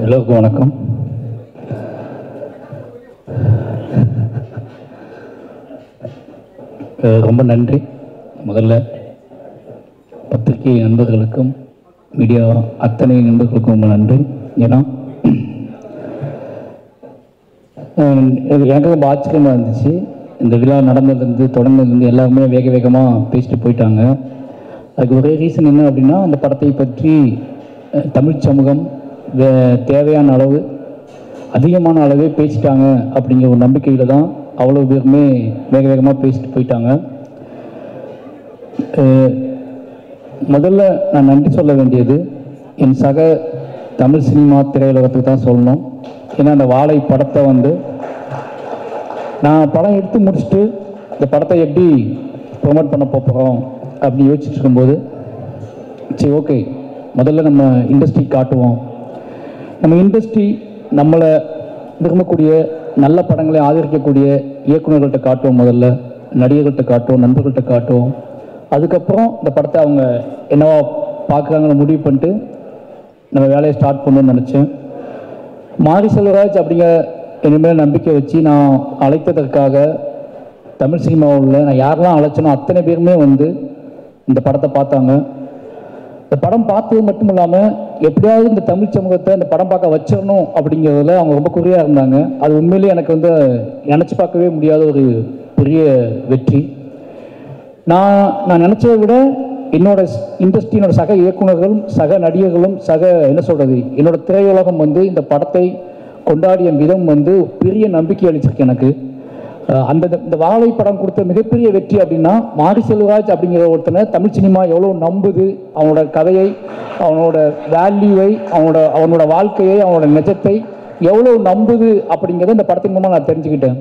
எல்லோருக்கும் வணக்கம். ரொம்ப நன்றி. முதல்ல பத்திரிகை நண்பர்களுக்கும் மீடியா அத்தனை நண்பர்களுக்கும் ரொம்ப நன்றி. ஏன்னா எனக்கு ரொம்ப ஆச்சரியமாக இருந்துச்சு. இந்த விழா நடந்ததுலேருந்து தொடங்கினதுலேருந்து எல்லாருமே வேக வேகமாக பேசிட்டு போயிட்டாங்க. அதுக்கு ஒரே ரீசன் என்ன அப்படின்னா, அந்த படத்தை பற்றி தமிழ் சமூகம் தேவையான அளவு அதிகமான அளவே பேசிட்டாங்க அப்படிங்கிற ஒரு நம்பிக்கையில் தான் அவ்வளோ பேருமே வேக வேகமாக பேசிட்டு போயிட்டாங்க. முதல்ல நான் நன்றி சொல்ல வேண்டியது என் சக தமிழ் சினிமா திரையுலகத்துக்கு தான் சொல்லணும். ஏன்னா அந்த வாழை படத்தை நான் படம் எடுத்து முடிச்சுட்டு இந்த படத்தை எப்படி ப்ரொமோட் பண்ண போகிறோம் அப்படின்னு யோசிச்சுட்டு இருக்கும்போது, சரி ஓகே, முதல்ல நம்ம இண்டஸ்ட்ரி காட்டுவோம். நம்ம இண்டஸ்ட்ரி நம்மளை விரும்பக்கூடிய நல்ல படங்களை ஆதரிக்கக்கூடிய இயக்குநர்கள்ட்ட காட்டுவோம், முதல்ல நடிகர்கள்ட்ட காட்டுவோம், நண்பர்கள்ட்ட காட்டுவோம். அதுக்கப்புறம் இந்த படத்தை அவங்க என்னவா பார்க்குறாங்கன்னு முடிவு பண்ணிட்டு நம்ம வேலையை ஸ்டார்ட் பண்ணணும்னு நினச்சேன். மாரி செல்வராஜ் அப்படிங்கிற இனிமேல் நம்பிக்கை வச்சு நான் அழைத்ததற்காக தமிழ் சினிமாவில் நான் யாரெல்லாம் அழைச்சனோ அத்தனை பேருமே இந்த படத்தை பார்த்தாங்க. இந்த படம் பார்த்தது மட்டும் இல்லாமல் எப்படியாவது இந்த தமிழ் சமூகத்தை இந்த படம் பார்க்க வச்சிடணும் அப்படிங்கிறதுல அவங்க ரொம்ப குறியாக இருந்தாங்க. அது உண்மையிலேயே எனக்கு நினச்சி பார்க்கவே முடியாத ஒரு பெரிய வெற்றி. நான் நினச்சதை விட என்னோட இண்டஸ்ட்ரியினோட சக இயக்குநர்களும் சக நடிகர்களும் என்னோட திரையுலகம் இந்த படத்தை கொண்டாடிய விதம் பெரிய நம்பிக்கை அளிச்சிருக்கு எனக்கு. இந்த வாழை படம் கொடுத்த மிகப்பெரிய வெற்றி அப்படின்னா, மாரி செல்வராஜ் அப்படிங்கிற ஒருத்தனை தமிழ் சினிமா எவ்வளோ நம்புது, அவனோட கதையை, அவனோட வேல்யூவை, அவனோட வாழ்க்கையை, அவனோட நிஜத்தை எவ்வளோ நம்புது அப்படிங்கிறத இந்த படத்தின் மூலமாக நான் தெரிஞ்சுக்கிட்டேன்.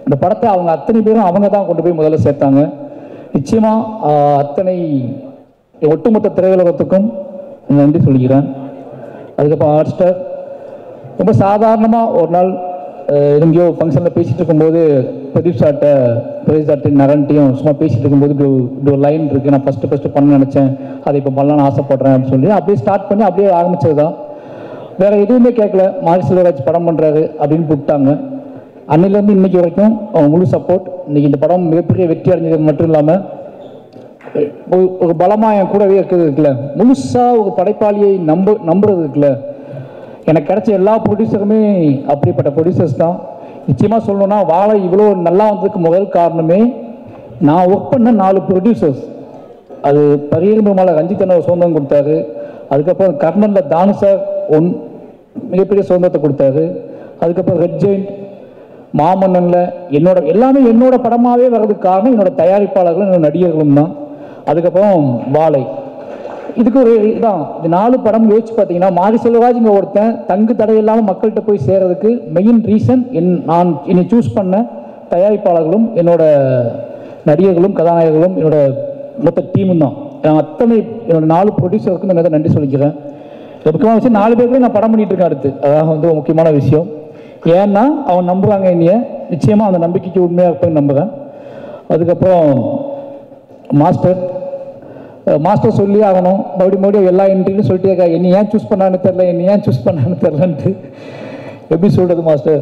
இந்த படத்தை அவங்க அத்தனை பேரும் அவங்க தான் கொண்டு போய் முதல்ல சேர்த்தாங்க. நிச்சயமாக அத்தனை ஒட்டுமொத்த திரையுலகத்துக்கும் நன்றி சொல்லிக்கிறேன். அதுக்கப்புறம் ஹாட் ஸ்டார் ரொம்ப சாதாரணமாக ஒரு நாள் எங்கேயோ ஃபங்க்ஷனில் பேசிகிட்டு இருக்கும்போது பிரதீப் சார்ட்டையும் நரன்ட்டையும் சும்மா பேசிகிட்டு இருக்கும்போது இப்படி ஒரு லைன் இருக்குது, நான் ஃபஸ்ட்டு பண்ண நினச்சேன், அதை இப்போ பண்ணலான்னு ஆசைப்பட்றேன் அப்படின்னு சொல்லி அப்படியே ஸ்டார்ட் பண்ணி அப்படியே ஆரம்பித்தது தான். வேறு எதுவுமே கேட்கல. மாரி செல்வராஜ் படம் பண்ணுறாரு அப்படின்னு கூப்பிட்டாங்க. அன்னிலேருந்து இன்றைக்கி வரைக்கும் அவங்க முழு சப்போர்ட். இன்றைக்கி இந்த படம் மிகப்பெரிய வெற்றி அடைஞ்சது மட்டும் இல்லாமல் ஒரு பலமாக என் கூடவே இருக்கிறது இருக்குல்ல, முழுசாக ஒரு படைப்பாளியை நம்புறது இருக்குல்ல, எனக்கு கிடைச்ச எல்லா ப்ரொடியூசருமே அப்படிப்பட்ட ப்ரொடியூசர்ஸ் தான். நிச்சயமாக சொல்லணும்னா வாழை இவ்வளோ நல்லா வந்ததுக்கு முதல் காரணமே நான் ஒர்க் பண்ண 4 ப்ரொடியூசர்ஸ். அது பரியர் பெருமாள் ரஞ்சித் அண்ணா சுதந்திரம் கொடுத்தாரு. அதுக்கப்புறம் கர்ணனில் தானு சார் மிகப்பெரிய சுதந்திரத்தை கொடுத்தாரு. அதுக்கப்புறம் ரெட் ஜெயிண்ட், மாமன்னனில் எல்லாமே என்னோட படமாகவே வர்றதுக்கு காரணம் என்னோட தயாரிப்பாளர்களும் என்னோட நடிகர்களும் தான். அதுக்கப்புறம் வாழை, இதுக்கு ஒரு இதான் இந்த 4 படம் யோசிச்சு பார்த்தீங்கன்னா, மாரி செல்வராஜ்ங்க ஒருத்தன் தங்கு தடை இல்லாமல் மக்கள்கிட்ட போய் சேர்றதுக்கு மெயின் ரீசன் நான் என்னை சூஸ் பண்ண தயாரிப்பாளர்களும் என்னோட நடிகர்களும் கதாநாயகர்களும் என்னோட மொத்த டீமும் தான். நான் அத்தனை என்னோட 4 ப்ரொடியூசருக்கும் நான் நன்றி சொல்லிக்கிறேன். முக்கியமான விஷயம் 4 பேருக்குமே நான் படம் பண்ணிட்டு இருக்கேன் அடுத்து. அதான் ஒரு முக்கியமான விஷயம். ஏன்னா அவன் நம்புகிறாங்க என்னைய, நிச்சயமாக அந்த நம்பிக்கைக்கு உண்மையாக இருப்பேன் நம்புகிறேன். அதுக்கப்புறம் மாஸ்டர் சொல்லி ஆகணும், மறுபடியும் எல்லா இன்டர்வியூலும் சொல்லிட்டே இருக்கா, என்னை ஏன் சூஸ் பண்ணான்னு தெரிலன்ட்டு. எப்படி சொல்கிறது மாஸ்டர்,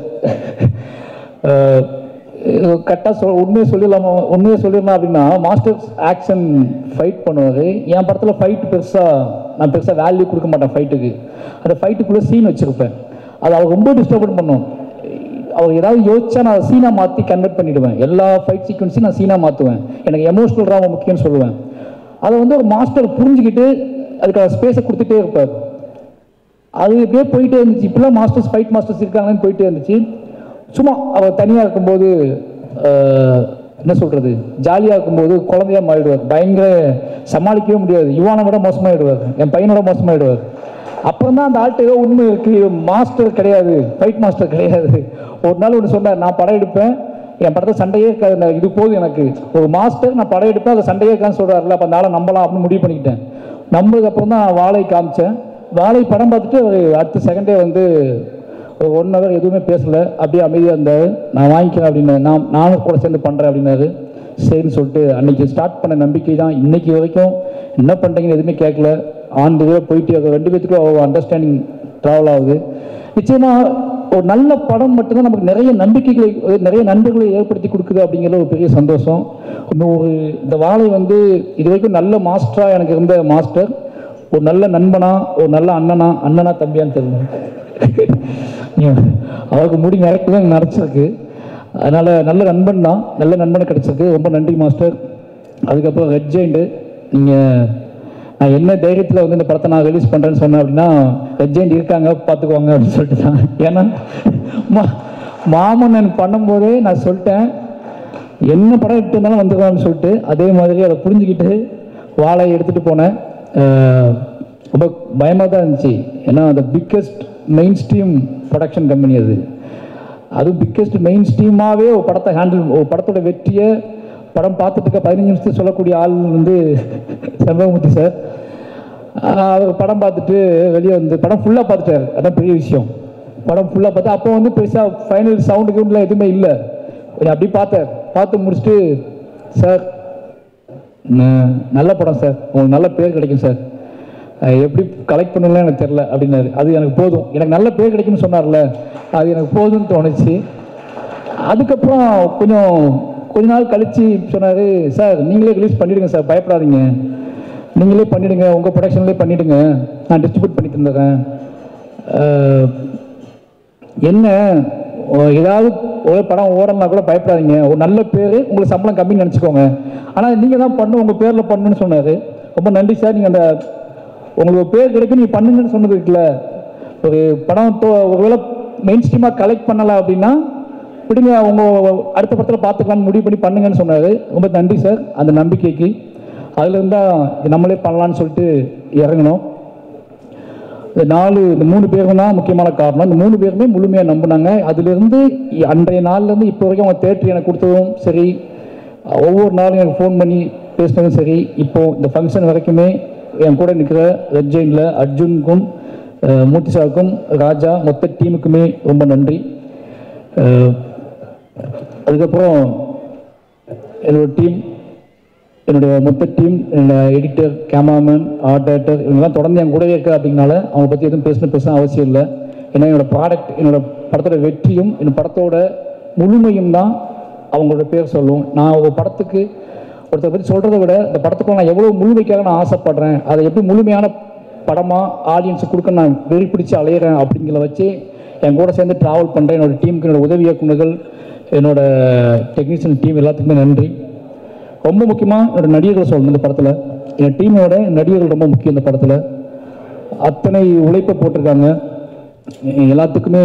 கரெக்டாக உண்மையை சொல்லிடலாம் அப்படின்னா, மாஸ்டர் ஆக்ஷன் ஃபைட் பண்ணுவார். என் படத்தில் நான் பெருசாக வேல்யூ கொடுக்க மாட்டேன் ஃபைட்டுக்கு. அந்த ஃபைட்டுக்குள்ளே சீன் வச்சுருப்பேன். அது அவர் ரொம்ப டிஸ்டர்பன் பண்ணும். அவர் ஏதாவது யோசிச்சா நான் அதை சீனாக மாற்றி கன்வெர்ட் பண்ணிவிடுவேன். எல்லா ஃபைட் சீக்வன்ஸையும் நான் சீனாக மாற்றுவேன். எனக்கு எமோஷ்னல் ரொம்ப முக்கியம்னு சொல்லுவேன். அதை ஒரு மாஸ்டர் புரிஞ்சுக்கிட்டு அதுக்காக ஸ்பேஸை கொடுத்துட்டே இருப்பார். அது இப்படியே போயிட்டே இருந்துச்சு. இப்பெல்லாம் ஃபைட் மாஸ்டர்ஸ் இருக்காங்கன்னு போயிட்டே இருந்துச்சு. சும்மா அவர் தனியாக இருக்கும்போது என்ன சொல்கிறது, ஜாலியாக இருக்கும்போது குழந்தையாக மாறிடுவார். பயங்கர சமாளிக்கவே முடியாது. யுவானை விட மோசமாகிடுவார், என் பையனோட மோசமாகிடுவார். அப்புறம் தான் அந்த ஆள்கிட்ட ஏதோ உண்மை இருக்குது, மாஸ்டர் கிடையாது, ஃபைட் மாஸ்டர் கிடையாது. ஒரு நாள் ஒன்று சொன்னார், நான் படம் எடுப்பேன், என் படத்தை சண்டையே இருக்காது, இது போதும் எனக்கு. ஒரு மாஸ்டர் நான் படம் எடுப்பேன், அதை சண்டையே இருக்கான்னு சொல்கிறாருல, அப்போ அந்த ஆளை நம்பலாம் அப்படின்னு முடிவு பண்ணிக்கிட்டேன். நம்பதுக்கு அப்புறம் தான் வாழை காமிச்சேன். வாழை படம் பார்த்துட்டு அடுத்த செகண்டே ஒரு 1 hour எதுவுமே பேசலை, அப்படியே அமைதியாக இருந்தார். நான் வாங்கிக்கிறேன் அப்படின்னு, நானும் கூட சேர்ந்து பண்ணுறேன் அப்படின்னாரு. சரின்னு சொல்லிட்டு அன்றைக்கி ஸ்டார்ட் பண்ண நம்பிக்கை தான் இன்றைக்கி வரைக்கும். என்ன பண்ணுறீங்கன்னு எதுவுமே கேட்கல, ஆண்டு போயிட்டு 2 பேத்துக்கும் அண்டர்ஸ்டாண்டிங் ட்ராவல் ஆகுது. நிச்சயமாக ஒரு நல்ல படம் மட்டும்தான் நமக்கு நிறைய நம்பிக்கைகளை, நிறைய நண்பர்களை ஏற்படுத்தி கொடுக்குது அப்படிங்கிற ஒரு பெரிய சந்தோஷம். இன்னொரு இந்த வாழை வந்து இது வரைக்கும் நல்ல மாஸ்டராக எனக்கு இருந்த மாஸ்டர் ஒரு நல்ல நண்பனா, ஒரு நல்ல அண்ணனா தம்பியான்னு தெரியல. அவருக்கு முடி நிறைக்கதான் நினச்சிருக்கு. அதனால் நல்ல நண்பன் தான், நல்ல நண்பனை கிடச்சிருக்கு. ரொம்ப நன்றி மாஸ்டர். அதுக்கப்புறம் ரெட் ஜெயிண்ட், நீங்கள் நான் என்ன தைரியத்தில் வந்து இந்த படத்தை நான் ரிலீஸ் பண்ணுறேன்னு சொன்னேன் அப்படின்னா, ரெட் ஜெயிண்ட் இருக்காங்க பார்த்துக்குவாங்க அப்படின்னு சொல்லிட்டு தான். ஏன்னா மாமன்னன் பண்ணும்போதே நான் சொல்லிட்டேன் என்ன படம் எடுத்து இருந்தாலும் வந்துக்குவான்னு சொல்லிட்டு, அதே மாதிரி அதை புரிஞ்சுக்கிட்டு வாழையை எடுத்துகிட்டு போனேன். ரொம்ப பயமாக தான் இருந்துச்சு. ஏன்னா அந்த biggest main stream production company அதுவும் பிக்கஸ்ட் மெயின் ஸ்ட்ரீமாகவே ஒரு படத்தை ஒரு படத்தோட வெற்றியை படம் பார்த்துட்டு 15 நிமிஷத்துக்கு சொல்லக்கூடிய ஆள் வந்து செல்வமூர்த்தி சார். அவர் படம் பார்த்துட்டு வெளியே வந்து படம் ஃபுல்லாக பார்த்துட்டார். அதான் பெரிய விஷயம். படம் ஃபுல்லாக பார்த்தா அப்போ வந்து பெருசாக ஃபைனல் சவுண்டு கவுண்டில் எதுவுமே இல்லை. கொஞ்சம் அப்படி பார்த்து முடிச்சுட்டு, சார் நல்ல படம் சார், உங்களுக்கு நல்ல பேர் கிடைக்கும் சார், எப்படி கலெக்ட் பண்ணலாம் எனக்கு தெரில அப்படின்னாரு. அது எனக்கு போதும், எனக்கு நல்ல பேர் கிடைக்கும்னு சொன்னார்ல, அது எனக்கு போதும்னு தோணுச்சு. அதுக்கப்புறம் கொஞ்ச நாள் கழித்து சொன்னார், சார் நீங்களே ரிலீஸ் பண்ணிவிடுங்க சார், பயப்படாதீங்க, நீங்களே பண்ணிவிடுங்க, உங்கள் ப்ரொடக்ஷன்லேயே பண்ணிவிடுங்க, நான் டிஸ்ட்ரிபியூட் பண்ணி தந்துடுறேன். என்ன ஏதாவது ஒரு படம் ஓடனா கூட பயப்படாதீங்க, ஒரு நல்ல பேர், உங்களுக்கு சம்பளம் கம்மின்னு நினச்சிக்கோங்க, ஆனால் நீங்கள் தான் பண்ணணும், உங்கள் பேரில் பண்ணணும்னு சொன்னார். ரொம்ப நன்றி சார். நீங்கள் அந்த உங்களுக்கு பேர் கிடைக்கும் நீங்கள் பண்ணுங்கன்னு சொன்னது இருக்குல்ல, ஒரு படம் ஒருவேளை மெயின் ஸ்ட்ரீமாக கலெக்ட் பண்ணலாம் அப்படின்னா விடுங்க, அவங்க அடுத்த படத்தில் பார்த்துக்கலான்னு முடிவு பண்ணி பண்ணுங்கன்னு சொன்னார். ரொம்ப நன்றி சார் அந்த நம்பிக்கைக்கு. அதில் இருந்தால் நம்மளே பண்ணலான்னு சொல்லிட்டு இறங்கணும். இந்த 3 பேரும் தான் முக்கியமான காரணம். இந்த 3 பேருமே முழுமையாக நம்பினாங்க. அதிலிருந்து அன்றைய நாள்லேருந்து இப்போ வரைக்கும் அவங்க தேட்டர் எனக்கு கொடுத்ததும் சரி, ஒவ்வொரு நாளும் எனக்கு ஃபோன் பண்ணி பேசினதும் சரி, இப்போது இந்த ஃபங்க்ஷன் வரைக்குமே என் கூட நிற்கிற ரெட் ஜெயினில் அர்ஜுனுக்கும் மூர்த்தி சாருக்கும் ராஜா மொத்த டீமுக்குமே ரொம்ப நன்றி. அதுக்கப்புறம் என்னோடய டீம், என்னுடைய மொத்த டீம், என்னோடய எடிட்டர், கேமராமேன், ஆர்ட் டைரக்டர், இவங்கெல்லாம் தொடர்ந்து என் கூடவே இருக்க அப்படின்னால அவங்க பற்றி எதுவும் பேச அவசியம் இல்லை. ஏன்னா என்னோடய ப்ராடக்ட், என்னோடய படத்தோட வெற்றியும் என் படத்தோட முழுமையும் தான் அவங்களோட பேர் சொல்லும். நான் ஒரு படத்துக்கு ஒருத்தரை பற்றி சொல்கிறத விட இந்த படத்துக்குள்ள நான் எவ்வளோ முழுமைக்காக நான் ஆசைப்படுறேன், அதை எப்படி முழுமையான படமாக ஆடியன்ஸுக்கு கொடுக்க நான் வெறி பிடிச்சி அலையிறேன் அப்படிங்கிறத வச்சு என் கூட சேர்ந்து ட்ராவல் பண்ணுறேன். என்னோடய டீமுக்கு, என்னோடய உதவி இயக்குநர்கள், என்னோடய டெக்னீஷியன் டீம் எல்லாத்துக்குமே நன்றி. ரொம்ப முக்கியமாக என்னோடய நடிகர்களை சொல்லணும். இந்த படத்தில் என் டீமோட நடிகர்கள் ரொம்ப முக்கியம். இந்த படத்தில் அத்தனை உழைப்பை போட்டிருக்காங்க. எல்லாத்துக்குமே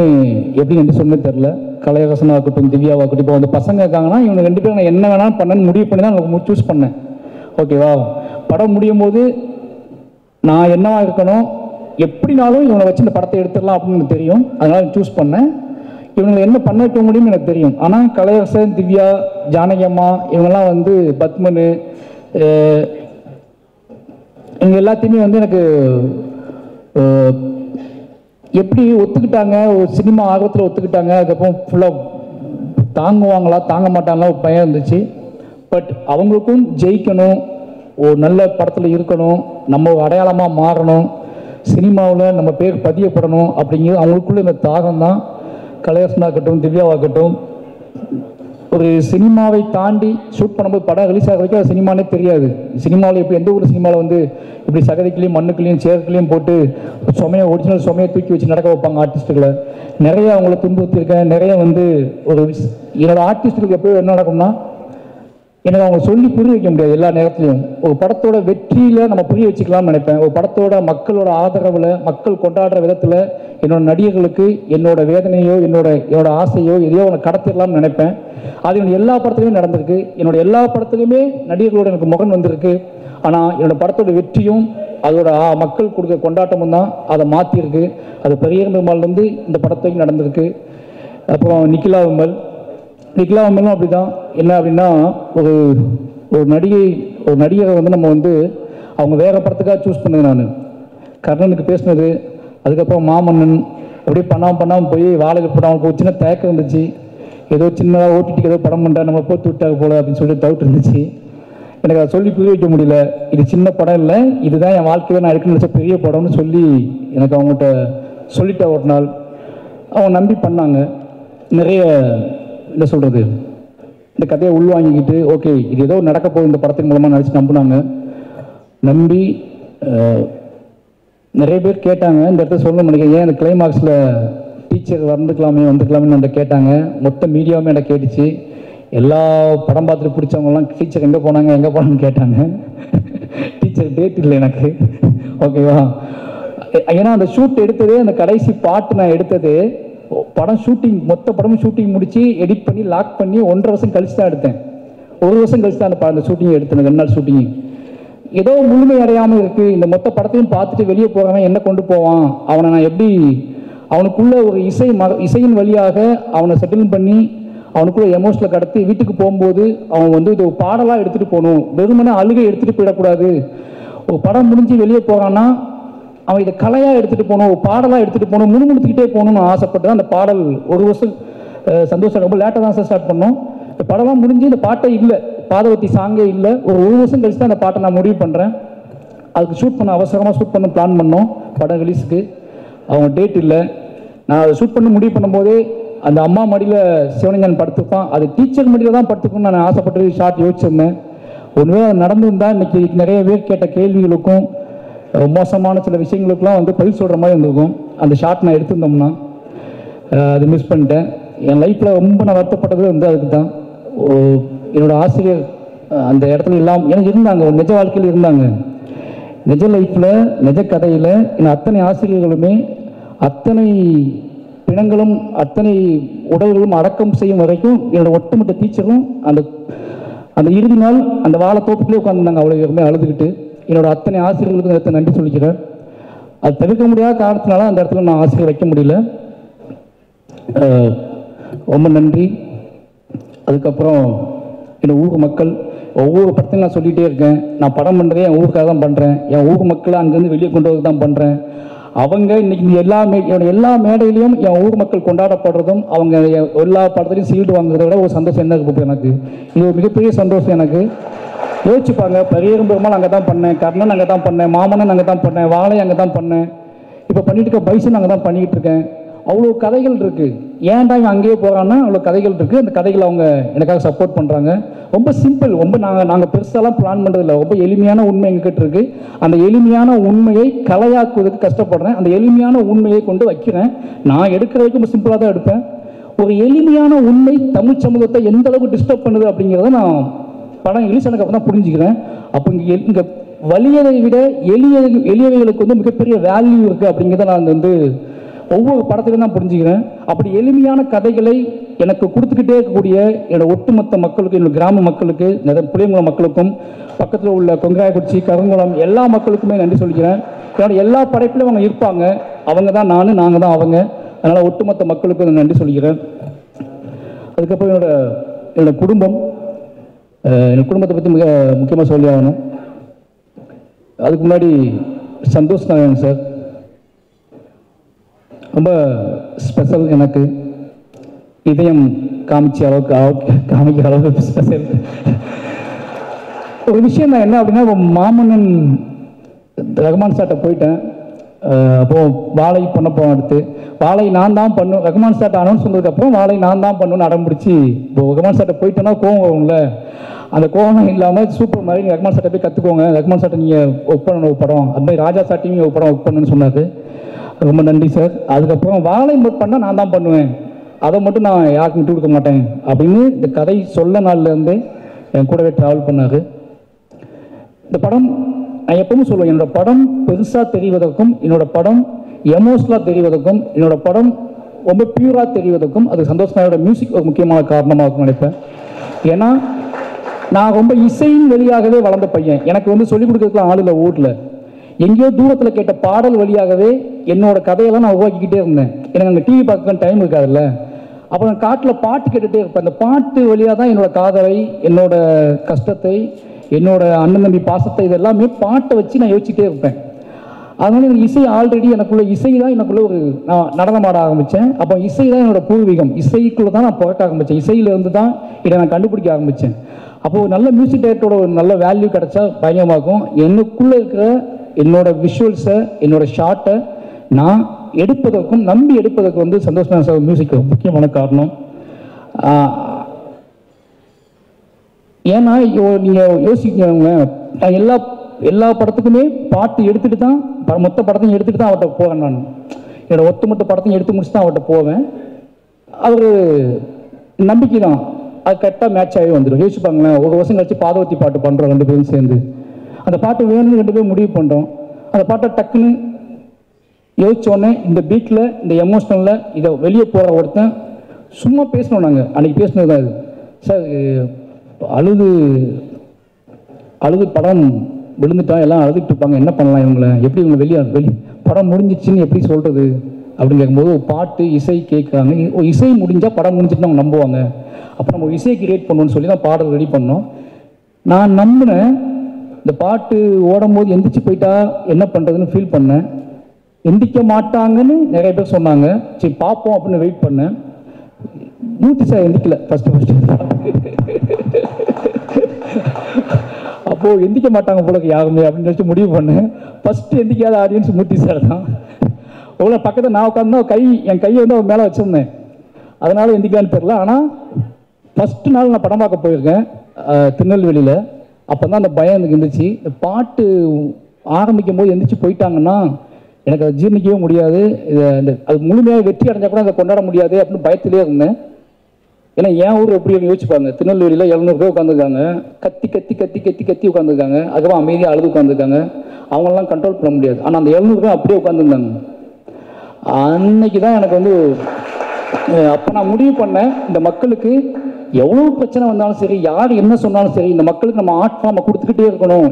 எப்படி நன்றி சொன்னே தெரில. கலையரசனாகட்டும், திவ்யாவாகட்டும், இப்போ அந்த பசங்க இருக்காங்கன்னா இவங்க 2 பேரும் நான் என்ன வேணாலும் பண்ணேன்னு முடிவு பண்ணி தான் நான் சூஸ் பண்ணேன். ஓகேவா, படம் முடியும் போது நான் என்னவா இருக்கணும், எப்படினாலும் இவனை வச்சு இந்த படத்தை எடுத்துடலாம் அப்படின்னு எனக்கு தெரியும். அதனால் சூஸ் பண்ணேன். இவங்களை என்ன பண்ண வைக்க முடியும்னு எனக்கு தெரியும். ஆனால் கலையரசன், திவ்யா, ஜானகி அம்மா, இவங்கெல்லாம் வந்து பத்மனு, இவங்க எல்லாத்தையுமே வந்து எனக்கு எப்படி ஒத்துக்கிட்டாங்க, ஒரு சினிமா ஆர்வத்தில் ஒத்துக்கிட்டாங்க. அதுக்கப்புறம் ஃபுல்லாக தாங்குவாங்களா தாங்க மாட்டாங்களா ஒரு பயம் இருந்துச்சு. பட் அவங்களுக்கும் ஜெயிக்கணும், ஒரு நல்ல படத்தில் இருக்கணும், நம்ம ஒரு அடையாளமாக மாறணும், சினிமாவில் நம்ம பேர் பதியப்படணும் அப்படிங்கிறது அவங்களுக்குள்ள இந்த தாகம் தான். கலையரசனாகட்டும், திவ்யாவாகட்டும், ஒரு சினிமாவை தாண்டி ஷூட் பண்ணும்போது படம் ரிலீஸ் ஆகிற வரைக்கும் அது சினிமானே தெரியாது. சினிமாவில் இப்போ எந்த ஒரு சினிமாவில் வந்து இப்படி சகதிக்குள்ளேயும் மண்ணுக்குள்ளேயும் சேர்க்குள்ளேயும் போட்டு ஒரிஜினல் சுமையை தூக்கி வச்சு நடக்க வைப்பாங்க ஆர்டிஸ்ட்டுகளை. நிறைய அவங்கள துன்புறுத்திருக்கேன். நிறைய வந்து என்னோடய ஆர்டிஸ்ட்டுகளுக்கு எப்போ என்ன நடக்கும்னா, எனக்கு அவங்க சொல்லி புரிய வைக்க முடியாது எல்லா நேரத்துலையும். ஒரு படத்தோட வெற்றியில் நம்ம புரிய வச்சுக்கலாம்னு நினைப்பேன். ஒரு படத்தோட மக்களோட ஆதரவில், மக்கள் கொண்டாடுற விதத்தில் என்னோட நடிகர்களுக்கு என்னோட வேதனையோ என்னோட ஆசையோ எதையோ ஒன்று கடத்திடலாம்னு நினைப்பேன். அது என்னோட எல்லா படத்துலையுமே நடந்திருக்கு. என்னோட எல்லா படத்துலையுமே நடிகர்களோட எனக்கு முகன் வந்திருக்கு. ஆனால் என்னோடய படத்தோட வெற்றியும் அதோட மக்கள் கொடுக்க கொண்டாட்டமும் தான் அதை மாற்றிருக்கு. அது பெரிய பெருமாள்லேருந்து இந்த படத்தையும் நடந்திருக்கு. அப்புறம் நிக்கிலா விமலும் அப்படி தான். என்ன அப்படின்னா, ஒரு நடிகரை வந்து நம்ம வந்து அவங்க வேறு படத்துக்காக சூஸ் பண்ணது. நான் கர்ணனுக்கு பேசினது, அதுக்கப்புறம் மாமன்னன், அப்படியே பண்ணாமல் போய் வாழை படம் அவனுக்கு ஒரு சின்ன தயக்கம் இருந்துச்சு. ஏதோ சின்னதாக ஓட்டிட்டு ஏதோ படம் பண்ணுறா, நம்ம போட்டு விட்டாங்க போல அப்படின்னு சொல்லிட்டு டவுட் இருந்துச்சு. எனக்கு அதை சொல்லி புரிய வைக்க முடியல. இது சின்ன படம் இல்லை, இதுதான் என் வாழ்க்கையில் நான் எடுக்கணும்னு நினச்ச பெரிய படம்னு சொல்லி எனக்கு அவங்ககிட்ட சொல்லிட்டேன் ஒரு நாள். அவங்க நம்பி பண்ணாங்க. நிறைய என்ன சொல்கிறது, இந்த கதையை உள்வாங்கிக்கிட்டு ஓகே இது ஏதோ நடக்க போகுது இந்த படத்தின் மூலமாக நினச்சி நம்பினாங்க. நம்பி நிறைய பேர் கேட்டாங்க, இந்த இடத்துல சொல்ல நினைக்கிறேன், ஏன் இந்த கிளைமாக்ஸில் டீச்சர் வந்துக்கலாமே என்கிட்ட கேட்டாங்க. மொத்த மீடியாவுமே என்கிட்ட கேட்டுச்சு. எல்லா படம் பார்த்துட்டு பிடிச்சவங்கலாம் டீச்சர் எங்கே போனாங்கன்னு கேட்டாங்க. டீச்சர் டேட் இல்லை எனக்கு, ஓகேவா? ஏன்னா அந்த ஷூட் எடுத்தது, அந்த கடைசி பாட்டு நான் எடுத்தது படம் ஷூட்டிங், மொத்த படமும் ஷூட்டிங் முடிச்சு எடிட் பண்ணி லாக் பண்ணி 1.5 வருஷம் கழிச்சு தான் எடுத்தேன். 1 வருஷம் கழிச்சு தான் அந்த ஷூட்டிங் எடுத்தேன். 2 நாள் ஷூட்டிங் ஏதோ முழுமை அடையாமல் இருக்குது. இந்த மொத்த படத்தையும் பார்த்துட்டு வெளியே போகிறவன் என்ன கொண்டு போவான், அவனை நான் எப்படி அவனுக்குள்ள ஒரு இசையின் வழியாக அவனை செட்டில் பண்ணி அவனுக்குள்ள எமோஷனில் கடத்தி வீட்டுக்கு போகும்போது அவன் வந்து இது ஒரு பாடலாக எடுத்துகிட்டு போகணும், வெறுமனே அழுகை எடுத்துகிட்டு போயிடக்கூடாது. ஒரு படம் முடிஞ்சு வெளியே போகிறான்னா அவன் இதை கலையாக எடுத்துகிட்டு போகணும், ஒரு பாடலாக எடுத்துகிட்டு போகணும், முணுமுணுத்துக்கிட்டே போகணும்னு ஆசைப்பட்டு அந்த பாடல் 1 வருஷம் சந்தோஷம் ரொம்ப லேட்டாக தான் ஸ்டார்ட் பண்ணோம். இந்த படம்லாம் முடிஞ்சு இந்த பாட்டே இல்லை, பாதவத்தி சாங்கே இல்லை. ஒரு 1 வருஷம் கழிச்சு தான் அந்த பாட்டை நான் முடிவு பண்ணுறேன். அதுக்கு அவசரமாக ஷூட் பண்ண பிளான் பண்ணோம். படம் ரிலீஸுக்கு அவங்க டேட் இல்லை. நான் அதை ஷூட் பண்ணி முடிவு பண்ணும்போதே அந்த அம்மா மடியில் சிவனஞ்சன் படுத்துப்பான், அது டீச்சர் மடியில் தான் படுத்துக்கணும்னு நான் ஆசைப்பட்டு ஷார்ட் யோசிச்சிருந்தேன். ஒன்றுமே அது நடந்துருந்தால் இன்றைக்கி நிறைய பேர் கேட்ட கேள்விகளுக்கும் மோசமான சில விஷயங்களுக்கெல்லாம் வந்து பதில் சொல்கிற மாதிரி இருந்திருக்கும். அந்த ஷார்ட் நான் எடுத்திருந்தோம்னா அது மிஸ் பண்ணிட்டேன். என் லைஃப்பில் ரொம்ப நான் வருத்தப்பட்டது வந்து அதுக்கு தான். என்னோடய ஆசிரியர் அந்த இடத்துல இல்லாமல் எனக்கு இருந்தாங்க, நிஜ வாழ்க்கையில் இருந்தாங்க. நிஜ லைஃப்பில் நிஜ கதையில் என் அத்தனை ஆசிரியர்களுமே அத்தனை பிணங்களும் அத்தனை உடல்களும் அடக்கம் செய்யும் வரைக்கும் என்னோடய ஒட்டுமொத்த டீச்சரும் அந்த இறுதி நாள் அந்த வாழைத்தோப்புக்குள்ளே உட்காந்துருந்தாங்க. அவ்வளோ பேருமே அழுதுகிட்டு. என்னோட அத்தனை ஆசிரியர்களுக்கு நேரத்தை நன்றி சொல்லிக்கிறேன். அது தவிர்க்க முடியாத காரணத்தினால அந்த இடத்துல நான் ஆசிரியர் வைக்க முடியல. ரொம்ப நன்றி. அதுக்கப்புறம் என்னோட ஊர் மக்கள், ஒவ்வொரு படத்தையும் நான் சொல்லிகிட்டே இருக்கேன், நான் படம் பண்ணுறதே என் ஊருக்காக தான் பண்ணுறேன், என் ஊர் மக்களை அங்கேருந்து வெளியே கொண்டு வரது தான் பண்ணுறேன். அவங்க இன்றைக்கி எல்லா மேடையிலையும் என் ஊர் மக்கள் கொண்டாடப்படுறதும் அவங்க எல்லா படத்துலையும் சீல்டு வாங்குறத விட ஒரு சந்தோஷம் என்ன இருக்குது எனக்கு. இது ஒரு மிகப்பெரிய சந்தோஷம் எனக்கு. யோசிச்சுப்பாங்க, பரியரும் பெருமாள் அங்கே தான் பண்ணேன், கர்ணன் அங்கே தான் பண்ணேன், மாமன்னன் அங்கே தான் பண்ணேன், வாழை அங்கே தான் பண்ணேன், இப்போ பண்ணிட்டு இருக்க பைசன் அங்கே தான் பண்ணிக்கிட்டு இருக்கேன். அவ்வளோ கதைகள் இருக்குது. ஏன்டா இவன் அங்கேயே போகிறான்னா அவ்வளோ கதைகள் இருக்குது. அந்த கதைகளை அவங்க எனக்காக சப்போர்ட் பண்ணுறாங்க. ரொம்ப சிம்பிள், ரொம்ப நாங்கள் பெருசாலாம் பிளான் பண்ணுறதில்ல. ரொம்ப எளிமையான உண்மை எங்ககிட்ட இருக்குது. அந்த எளிமையான உண்மையை கலையாக்குவதற்கு கஷ்டப்படுறேன். அந்த எளிமையான உண்மையை கொண்டு வைக்கிறேன். நான் எடுக்கிற வரைக்கும் ரொம்ப சிம்பிளாக தான் எடுப்பேன். ஒரு எளிமையான உண்மை தமிழ் சமூகத்தை எந்த அளவுக்கு டிஸ்டர்ப் பண்ணுது அப்படிங்கிறத நான் படம் ரிலீஸ் எனக்கு அப்போ தான் புரிஞ்சுக்கிறேன். அப்போ இங்கே வலியதை விட எளியவைகளுக்கு வந்து மிகப்பெரிய வேல்யூ இருக்குது அப்படிங்கிறத நான் வந்து ஒவ்வொரு படத்துலையும் தான் புரிஞ்சுக்கிறேன். அப்படி எளிமையான கதைகளை எனக்கு கொடுத்துக்கிட்டே இருக்கக்கூடிய என்னோட ஒட்டுமொத்த மக்களுக்கு, என்னோட கிராம மக்களுக்கு, புளியங்குளம் மக்களுக்கும், பக்கத்தில் உள்ள கொங்காயக்குறிச்சி, கருங்குளம் எல்லா மக்களுக்குமே நன்றி சொல்லிக்கிறேன். என்னோட எல்லா படைப்பிலும் அவங்க இருப்பாங்க. அவங்க தான் நாங்கள் தான் அவங்க. அதனால் ஒட்டுமொத்த மக்களுக்கு நன்றி சொல்லிக்கிறேன். அதுக்கப்புறம் என்னோட குடும்பம், என் குடும்பத்தை பற்றி மிக முக்கியமாக சொல்லி ஆகணும். அதுக்கு முன்னாடி சந்தோஷ் நாராயணன் சார் ரொம்ப ஸ்பெஷல். எனக்கு இதயம் காமிக்கிற அளவுக்கு ஸ்பெஷல் ஒரு விஷயம் தான். என்ன அப்படின்னா, மாமன்னன் ரகுமான் சார்ட்ட போயிட்டேன். அப்போது வாழை பண்ண போவேன். அடுத்து வாழை நான் தான் பண்ணுவேன். ரகுமான் சார்ட்ட அனௌன்ஸ் பண்ணதுக்கப்புறம் வாழை நான் தான் பண்ணுவேன்னு அடம்பிடிச்சி இப்போ ரகுமான் சார்ட்ட போயிட்டேன்னா கோவம் வரும்ல, அந்த கோவம் இல்லாமல் சூப்பர் மாதிரி ரகுமான் சார்ட்ட போய் கற்றுக்கோங்க, ரகுமான் சார்ட்ட நீங்கள் ஒர்க் பண்ணணும் ஒரு படம், அது மாதிரி ராஜா சார்ட்டையும் ஒரு படம் ஒர்க் பண்ணணும்னு சொன்னார். ரொம்ப நன்றி சார். அதுக்கப்புறம் வாழை பண்ணால் நான் தான் பண்ணுவேன், அதை மட்டும் நான் யாருக்கும் விட்டு கொடுக்க மாட்டேன் அப்படின்னு இந்த கதை சொல்ல நாள்லேருந்து என் கூடவே ட்ராவல் பண்ணார். இந்த படம் நான் எப்பவும் சொல்லுவேன், என்னோட படம் பெருசாக தெரிவதற்கும், என்னோட படம் எமோஷனலாக தெரிவதற்கும், என்னோட படம் ரொம்ப பியூராக தெரிவதற்கும் அது சந்தோஷ் நாயோட மியூசிக் ஒரு முக்கியமான காரணமாக இருக்கும்னு நினைப்பேன். ஏன்னா நான் ரொம்ப இசையின் வழியாகவே வளர்ந்த பையன். எனக்கு வந்து சொல்லிக் கொடுக்கறதுக்குலாம் ஆள் இல்லை ஊரில். எங்கேயோ தூரத்தில் கேட்ட பாடல் வழியாகவே என்னோட கதையெல்லாம் நான் உருவாக்கிக்கிட்டே இருந்தேன். எனக்கு அங்கே டிவி பார்க்க டைம் இருக்காதுல்ல. அப்போ நான் காட்டில் பாட்டு கேட்டுகிட்டே இருப்பேன். அந்த பாட்டு வழியாக தான் என்னோட காதலை, என்னோட கஷ்டத்தை, என்னோட அண்ணன் தம்பி பாசத்தை, இதெல்லாமே பாட்டை வச்சு நான் யோசிச்சுட்டே இருப்பேன். அதனால எனக்கு இசை ஆல்ரெடி எனக்குள்ள இசை தான் எனக்குள்ள ஒரு நான் நடனம் ஆட ஆரம்பித்தேன். அப்போ இசை தான் என்னோட பூர்வீகம். இசைக்குள்ளே தான் நான் பிறக்க ஆரம்பித்தேன். இசையிலேருந்து தான் இதை நான் கண்டுபிடிக்க ஆரம்பித்தேன். அப்போது நல்ல மியூசிக் டைரக்டரோட ஒரு நல்ல வேல்யூ கிடச்சா பயங்கரமாகும். எனக்குள்ளே இருக்கிற என்னோட விஷுவல்ஸை, என்னோட ஷார்ட்டை நான் எடுப்பதற்கும் நம்பி எடுப்பதற்கு வந்து சந்தோஷ் நாராயணன் சார் மியூசிக் முக்கியமான காரணம். ஏன்னா நீங்கள் யோசிக்கிறவங்க, நான் எல்லா படத்துக்குமே பாட்டு எடுத்துகிட்டு தான் மொத்த படத்தையும் எடுத்துகிட்டு தான் அவர்கிட்ட போவேன். நான் என்னோடய ஒட்டுமொத்த படத்தையும் எடுத்து முடிச்சு தான் அவர்கிட்ட போவேன். அவர் நம்பிக்கை தான், அது கரெக்டாக மேட்ச் ஆகி வந்துடும். யோசிப்பாங்களேன், ஒரு வருஷம் கழிச்சு பாதவத்தி பாட்டு பண்ணுறோம் 2 பேரும் சேர்ந்து, அந்த பாட்டு வேணும்னு 2 பேரும் முடிவு பண்ணுறோம். அந்த பாட்டை டக்குன்னு யோசிச்சோடனே இந்த பீட்டில் இந்த எமோஷனலில் இதை வெளியே போகிற ஒருத்தன் சும்மா பேசணும். நாங்கள் அன்றைக்கி பேசினது தான் இது சார். அழுது படம் விழுந்துட்டா எல்லாம் அழுதுட்டு இருப்பாங்க, என்ன பண்ணலாம் இவங்களை, எப்படி இவங்க வெளியே படம் முடிஞ்சிச்சுன்னு எப்படி சொல்கிறது அப்படின்னு கேட்கும்போது ஒரு பாட்டு இசை கேட்குறாங்க. இசை முடிஞ்சால் படம் முடிஞ்சிட்டு அவங்க நம்புவாங்க. அப்போ நம்ம இசை கிரியேட் பண்ணணும்னு சொல்லி தான் பாடல் ரெடி பண்ணோம். நான் நம்பினேன், இந்த பாட்டு ஓடும்போது எந்திரிச்சு போயிட்டா என்ன பண்ணுறதுன்னு ஃபீல் பண்ணேன். எந்திரிக்க மாட்டாங்கன்னு நிறைய பேர் சொன்னாங்க. சரி பார்ப்போம் அப்படின்னு வெயிட் பண்ணேன். மூர்த்தி சார் எந்திக்கல ஃபஸ்ட்டு அப்போது எந்திக்க மாட்டாங்க போல யாருமே அப்படின்னு நினச்சி முடிவு பண்ணேன். ஃபஸ்ட்டு எந்திக்காத ஆடியன்ஸ் மூர்த்தி சார் தான். அவ்வளோ பக்கத்தில் நான் உட்காந்து என் கையை வந்து அவர் மேலே வச்சுருந்தேன், அதனால் எந்திக்கலான்னு தெரியல. ஆனால் ஃபஸ்ட்டு நாள் நான் படம் பார்க்க போயிருக்கேன் திருநெல்வேலியில். அப்போ தான் அந்த பயம் எனக்கு இருந்துச்சு. பாட்டு ஆரம்பிக்கும் போது எந்திரிச்சு போயிட்டாங்கன்னா எனக்கு அதை ஜீர்ணிக்கவே முடியாது, அது முழுமையாக வெற்றி அடைஞ்சால் கூட அதை கொண்டாட முடியாது அப்படின்னு பயத்திலே இருந்தேன். ஏன்னா என் ஊர் எப்படி யோசிப்பாங்க, திருநெல்வேலியில் 700 பேர் உட்காந்துருக்காங்க, கத்தி கத்தி கத்தி கத்தி கத்தி உட்காந்துருக்காங்க, அதுக்கப்புறம் அமைதியாக அழுது உட்காந்துருக்காங்க, அவங்களெலாம் கண்ட்ரோல் பண்ண முடியாது. ஆனால் அந்த 700 பேர் அப்படியே உட்காந்துருந்தாங்க. அன்னைக்கு தான் எனக்கு வந்து அப்போ நான் முடிவு பண்ணேன், இந்த மக்களுக்கு எவ்வளோ பிரச்சனை வந்தாலும் சரி, யார் என்ன சொன்னாலும் சரி, இந்த மக்களுக்கு நம்ம ஆர்ட் ஃபார்மை கொடுத்துக்கிட்டே இருக்கணும்.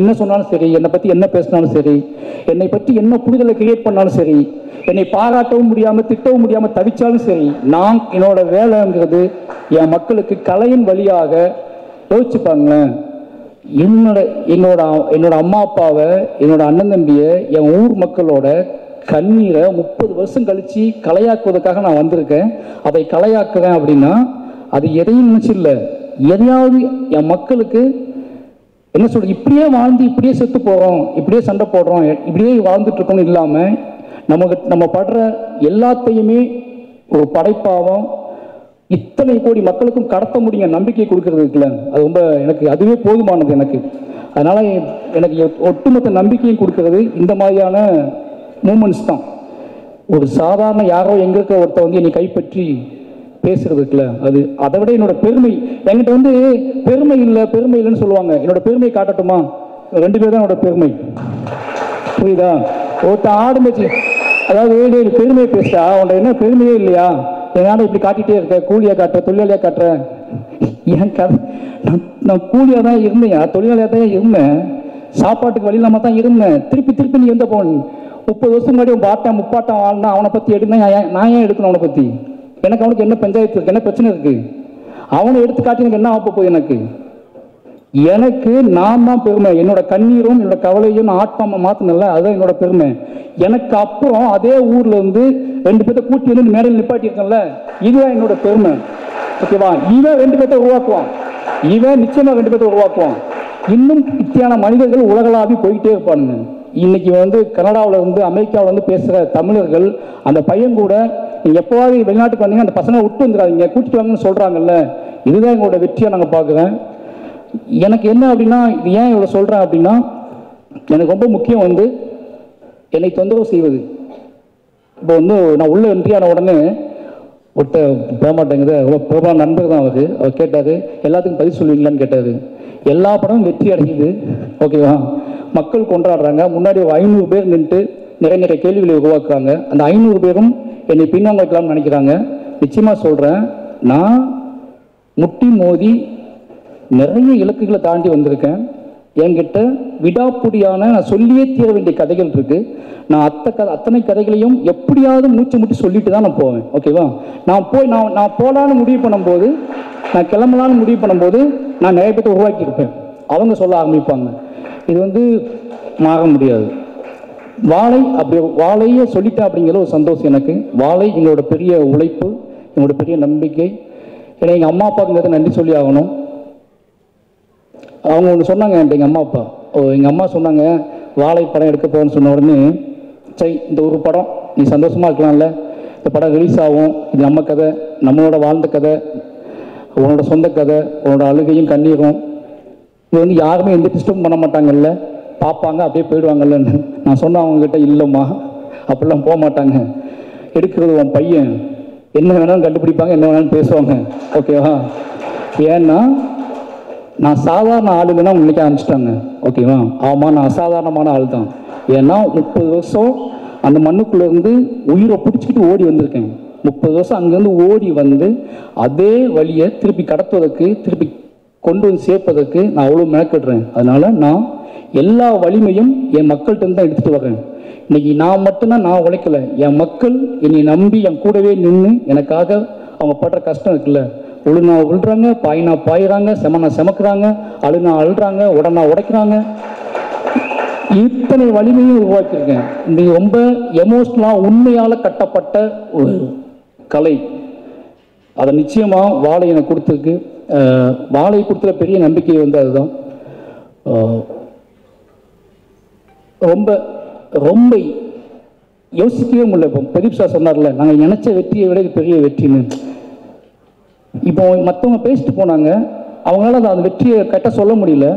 என்ன சொன்னாலும் சரி, என்னை பற்றி என்ன பேசினாலும் சரி, என்னை பற்றி என்ன புரிதலை கிரியேட் பண்ணாலும் சரி, என்னை பாராட்டவும் முடியாமல் திட்டவும் முடியாமல் தவிச்சாலும் சரி, நான் என்னோட வேலைங்கிறது என் மக்களுக்கு கலையின் வழியாக யோசிச்சுப்பாங்களேன். என்னோட அம்மா அப்பாவை, என்னோட அண்ணன் தம்பியை, என் ஊர் மக்களோட கண்ணீரை 30 வருஷம் கழித்து கலையாக்குவதற்காக நான் வந்திருக்கேன். அதை கலையாக்குறேன் அப்படின்னா அது எதையும் நினச்சில்ல, எதையாவது என் மக்களுக்கு என்ன சொல்கிறது, இப்படியே வாழ்ந்து இப்படியே செத்து போகிறோம், இப்படியே சண்டை போடுறோம், இப்படியே வாழ்ந்துட்டுருக்கோன்னு இல்லாமல் நம்ம படுற எல்லாத்தையுமே ஒரு படைப்பாகவும் இத்தனை கோடி மக்களுக்கும் கடத்த முடியுங்க நம்பிக்கை கொடுக்கறது இருக்குல்ல, அது ரொம்ப எனக்கு அதுவே போதுமானது எனக்கு. அதனால் எனக்கு ஒட்டுமொத்த நம்பிக்கையும் கொடுக்கறது இந்த மாதிரியான மூமெண்ட்ஸ் தான். ஒரு சாதாரண யாரோ எங்கே இருக்க ஒருத்தர் வந்து என்னை கைப்பற்றி பேசுறது இருக்குல்ல, அதை விட என்னோட பெருமை. என்கிட்ட வந்து பெருமை இல்லைன்னு சொல்லுவாங்க. என்னோட பெருமையை காட்டட்டுமா? 2 பேர் தான் என்னோட பெருமை, புரியுதா? ஒருத்தன் ஆரம்பிச்சு அதாவது பெருமையை பேசுறா, உன்ட என்ன பெருமையே இல்லையா, என்னால இப்படி காட்டிகிட்டே இருக்க, கூலியாக காட்டுற, தொழிலாளியாக காட்டுற. ஏன் நான் கூலியாக தான் இருந்தேன், தொழிலாளியாக தான் இருந்தேன், சாப்பாட்டுக்கு வழி இல்லாமல் தான் இருந்தேன். திருப்பி நீ எந்த போன 30 வருஷம் முன்னாடி உன் பாட்டம் முப்பாட்டம் வாழ்னா அவனை பற்றி எடுனா நான் ஏன் எடுக்கணும்? அவனை பற்றி எனக்கு அவனுக்கு என்ன பஞ்சாயத்து இருக்குது, என்ன பிரச்சனை இருக்குது? அவனை எடுத்து காட்டி எனக்கு என்ன ஆக போகுது? எனக்கு நான் தான் பெருமை. என்னோட கண்ணீரும் என்னோட கவலையும் நான் ஆட்பாம மாற்றினல, அதுதான் என்னோட பெருமை. எனக்கு அப்புறம் அதே ஊர்ல இருந்து 2 பேர்த்த கூட்டி வந்து மேடையில் நிப்பாட்டி இருக்கேன்ல, இதுதான் என்னோட பெருமை. ஓகேவா? இவன் 2 பேர்த்த உருவாக்குவான், இவன் நிச்சயமா 2 பேர்த்த உருவாக்குவான். இன்னும் இத்தியான மனிதர்கள் உலகளாவி போயிட்டே இருப்பானுங்க. இன்னைக்கு வந்து கனடாவில் இருந்து அமெரிக்காவில் வந்து பேசுகிற தமிழர்கள், அந்த பையன் கூட நீங்கள் எப்போவாது வெளிநாட்டுக்கு வந்தீங்க அந்த பசங்களை விட்டு வந்துடாதீங்க, கூட்டிட்டு வாங்கன்னு சொல்கிறாங்கல்ல, இதுதான் எங்களோட வெற்றியாக நாங்கள் பார்க்குறேன். எனக்கு என்ன அப்படின்னா, இது ஏன் இவ்வளோ சொல்கிறேன் அப்படின்னா, எனக்கு ரொம்ப முக்கியம் வந்து என்னை தொந்தரவு செய்வது. இப்போ வந்து நான் உள்ள என்ட்ரியான உடனே ஒருத்தர் போக மாட்டேங்குது, பிரபல நண்பர் தான் அவர் கேட்டார், எல்லாத்துக்கும் பதில் சொல்லுவீங்களான்னு கேட்டார். எல்லா படமும் வெற்றி அடையுது, ஓகேவா, மக்கள் கொண்டாடுறாங்க, முன்னாடி 500 பேர் நின்று நிறைய கேள்விகளை உருவாக்குறாங்க. அந்த 500 பேரும் என்னை பின்வாங்க வைக்கலாம்னு நினைக்கிறாங்க. நிச்சயமாக சொல்கிறேன், நான் முட்டி மோதி நிறைய இலக்குகளை தாண்டி வந்திருக்கேன். என்கிட்ட விடாப்புடியான நான் சொல்லியே தீர வேண்டிய கதைகள் இருக்குது. நான் அத்தனை கதைகளையும் எப்படியாவது மூச்சு முட்டி சொல்லிட்டு தான் நான் போவேன், ஓகேவா? நான் போகலான்னு முடிவு பண்ணும்போது, நான் கிளம்பலான்னு முடிவு பண்ணும்போது நான் நிறைய பேர்த்த உருவாக்கியிருப்பேன். அவங்க சொல்ல ஆரம்பிப்பாங்க. இது வந்து மாற முடியாது. வாழையே சொல்லிட்டேன் அப்படிங்கிற ஒரு சந்தோஷம் எனக்கு. வாழை எங்களோட பெரிய உழைப்பு, எங்களோட பெரிய நம்பிக்கை. ஏன்னா எங்கள் அம்மா அப்பாவுங்கிறத நன்றி சொல்லி ஆகணும். அவங்க ஒன்று சொன்னாங்க என்கிட்ட, எங்கள் அம்மா சொன்னாங்க வாழை படம் எடுக்க போகிறேன்னு சொன்ன உடனே சரி இந்த ஒரு படம் நீ சந்தோஷமாக இருக்கலாம்ல, இந்த படம் ரிலீஸ் ஆகும், இது நம்ம கதை, நம்மளோட வாழ்ந்த கதை, உன்னோட சொந்த கதை, உன்னோட அழுகையும் கண்ணீரும், இது வந்து யாருமே எந்த டிஸ்டர்ப் பண்ண மாட்டாங்கல்ல, பார்ப்பாங்க அப்படியே போயிடுவாங்கல்லன்னு நான் சொன்னேன் அவங்ககிட்ட. இல்லைம்மா அப்படிலாம் போக மாட்டாங்க, எடுக்கிறது உன் பையன், என்ன வேணாலும் கண்டுபிடிப்பாங்க, என்ன வேணாலும் பேசுவாங்க, ஓகேவா? ஏன்னா நான் சாதாரண ஆளுங்கன்னா நினைக்க ஆரம்பிச்சிட்டாங்க, ஓகேவா? ஆமாம் நான் அசாதாரணமான ஆள் தான். ஏன்னா 30 வருஷம் அந்த மண்ணுக்குள்ளேருந்து உயிரை பிடிச்சிக்கிட்டு ஓடி வந்திருக்கேன். 30 வருஷம் அங்கேருந்து ஓடி வந்து அதே வழியை திருப்பி கடத்துவதற்கு, திருப்பி கொண்டு வந்து சேர்ப்பதற்கு நான் அவ்வளோ மெனக்கிடுறேன். அதனால் நான் எல்லா வலிமையும் என் மக்கள்கிட்ட தான் எடுத்துகிட்டு வரேன். இன்றைக்கி நான் மட்டும்தான் நான் உழைக்கலை, என் மக்கள் என்னை நம்பி என் கூடவே நின்று எனக்காக அவங்க படுற கஷ்டம் இருக்குல்ல, உழுனா உழுறாங்க, பாயினா பாயிறாங்க, செமனா செமக்குறாங்க, அழுனா அழுறாங்க, உடனா உடைக்கிறாங்க, இத்தனை வலிமையும் உருவாக்கியிருக்கேன். இந்த ரொம்ப எமோஷ்னலாக உண்மையால் கட்டப்பட்ட ஒரு கலை. அதை நிச்சயமாக வாழை எனக்கு கொடுத்துருக்கு. வாழை கொடுத்துற பெரிய நம்பிக்கை வந்து அதுதான். ரொம்ப ரொம்ப யோசிக்கவே முடியல. இப்போ பிரதீப் சார் சொன்னார்ல, நாங்கள் நினச்ச வெற்றியை விட இது பெரிய வெற்றின்னு. இப்போ மற்றவங்க பேசிட்டு போனாங்க, அவங்களால அந்த வெற்றியை கரெக்டாக சொல்ல முடியல.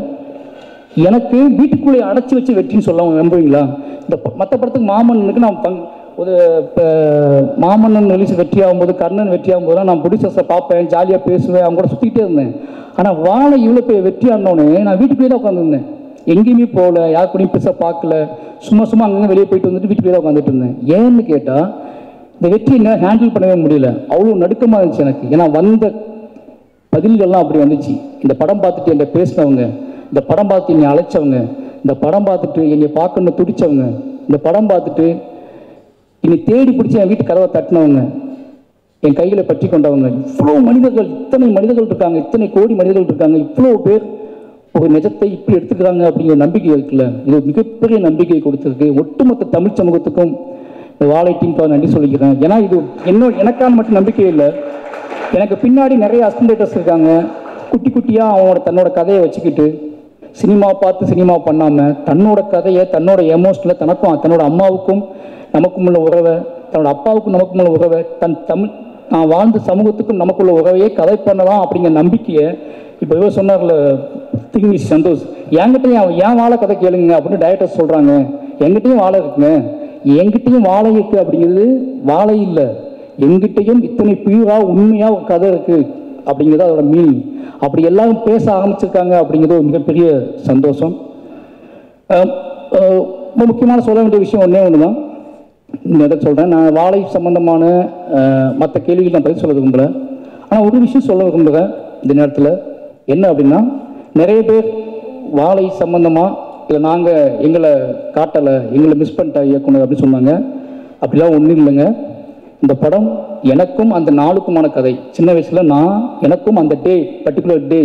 எனக்கு வீட்டுக்குள்ளே அடைச்சி வச்சு வெற்றின்னு சொல்ல நம்புவீங்களா? இந்த மற்ற படத்துக்கு மாமன்னனுக்கு நான் ஒரு இப்போ மாமன்னன் ரிலீஸ் வெற்றி ஆகும்போது, கர்ணன் வெற்றி ஆகும்போதுலாம் நான் ப்ரொடியூசர்ஸை பார்ப்பேன், ஜாலியாக பேசுவேன், அவங்க கூட சுற்றிக்கிட்டே இருந்தேன். ஆனால் வாழை இவ்வளோ போய் வெற்றி ஆனோடனே நான் வீட்டுக்குள்ளே தான் உட்காந்துருந்தேன், எங்கேயுமே போகல, யார் கூடயும் பெருசாக பார்க்கல, சும்மா அங்கங்கே வெளியே போயிட்டு வந்துட்டு வீட்டுக்குள்ளே தான் உட்காந்துட்டு இருந்தேன். ஏன்னு கேட்டால் இந்த வெற்றி என்னால் ஹேண்டில் பண்ணவே முடியல, அவ்வளோ நடுக்கமாக இருந்துச்சு எனக்கு. ஏன்னா வந்த பதில்கள்லாம் அப்படி வந்துச்சு. இந்த படம் பார்த்துட்டு என்னை பேசினவங்க, இந்த படம் பார்த்து என்னை அழைச்சவங்க, இந்த படம் பார்த்துட்டு என்னை பார்க்கணுன்னு துடித்தவங்க, இந்த படம் பார்த்துட்டு என்னை தேடி பிடிச்சி என் வீட்டு கதவை தட்டினவங்க, என் கைகளை பற்றி கொண்டவங்க, இவ்வளோ மனிதர்கள், இத்தனை மனிதர்கள் இருக்காங்க, இத்தனை கோடி மனிதர்கள் இருக்காங்க, இவ்வளோ பேர் ஒரு நிஜத்தை இப்படி எடுத்துக்கிறாங்க அப்படிங்கிற நம்பிக்கை இருக்குல்ல, இது மிகப்பெரிய நம்பிக்கையை கொடுத்துருக்கு. ஒட்டுமொத்த தமிழ் சமூகத்துக்கும் இந்த வாழை டீமுக்காக நன்றி சொல்லிக்கிறேன். ஏன்னா இது எனக்கான மட்டும் நம்பிக்கை இல்லை, எனக்கு பின்னாடி நிறைய அசிஸ்டன்டேட்டர்ஸ் இருக்காங்க, குட்டி குட்டியாக அவங்களோட தன்னோட கதையை வச்சுக்கிட்டு சினிமா பார்த்து சினிமா பண்ணாமல் தன்னோட கதையை, தன்னோட எமோஷனில் தனக்கும் தன்னோட அம்மாவுக்கும் நமக்கும் உள்ள உறவை, தன்னோட அப்பாவுக்கும் நமக்கும் உள்ள உறவை, நான் வாழ்ந்த சமூகத்துக்கும் நமக்குள்ள உறவையே கதை பண்ணலாம் அப்படிங்கிற நம்பிக்கையை இப்போ இவர் சொன்னார்ல திங்க் சந்தோஷ், என்கிட்டையும் ஏன் வாழை கதை கேளுங்க அப்படின்னு டைரக்டர்ஸ் சொல்கிறாங்க. என்கிட்டையும் வாழை இருக்குங்க, என்கிட்டையும் வாழை இருக்குது அப்படிங்கிறது வாழை இல்லை, எங்கிட்டையும் இத்தனை பியூராக உண்மையாக ஒரு கதை இருக்குது அப்படிங்கிறது அதோட மீனிங். அப்படி எல்லாரும் பேச ஆரம்பிச்சிருக்காங்க அப்படிங்கிறது ஒரு மிகப்பெரிய சந்தோஷம். ரொம்ப முக்கியமான சொல்ல வேண்டிய விஷயம் ஒன்றே ஒன்று தான், எதை சொல்கிறேன், நான் வாழை சம்பந்தமான மற்ற கேள்விகள் நான் பதில் சொல்ல விரும்புகிறேன். ஆனால் ஒரு விஷயம் சொல்ல விரும்புகிறேன் இந்த நேரத்தில். என்ன அப்படின்னா, நிறைய பேர் வாழை சம்பந்தமாக இல்லை நாங்கள் எங்களை காட்டலை, எங்களை மிஸ் பண்ணிட்டா இயக்குனர் அப்படின்னு சொன்னாங்க. அப்படிலாம் ஒன்றும் இல்லைங்க. இந்த படம் எனக்கும் அந்த நாளுக்குமான கதை. சின்ன வயசில் எனக்கும் அந்த டே, பர்டிகுலர் டே,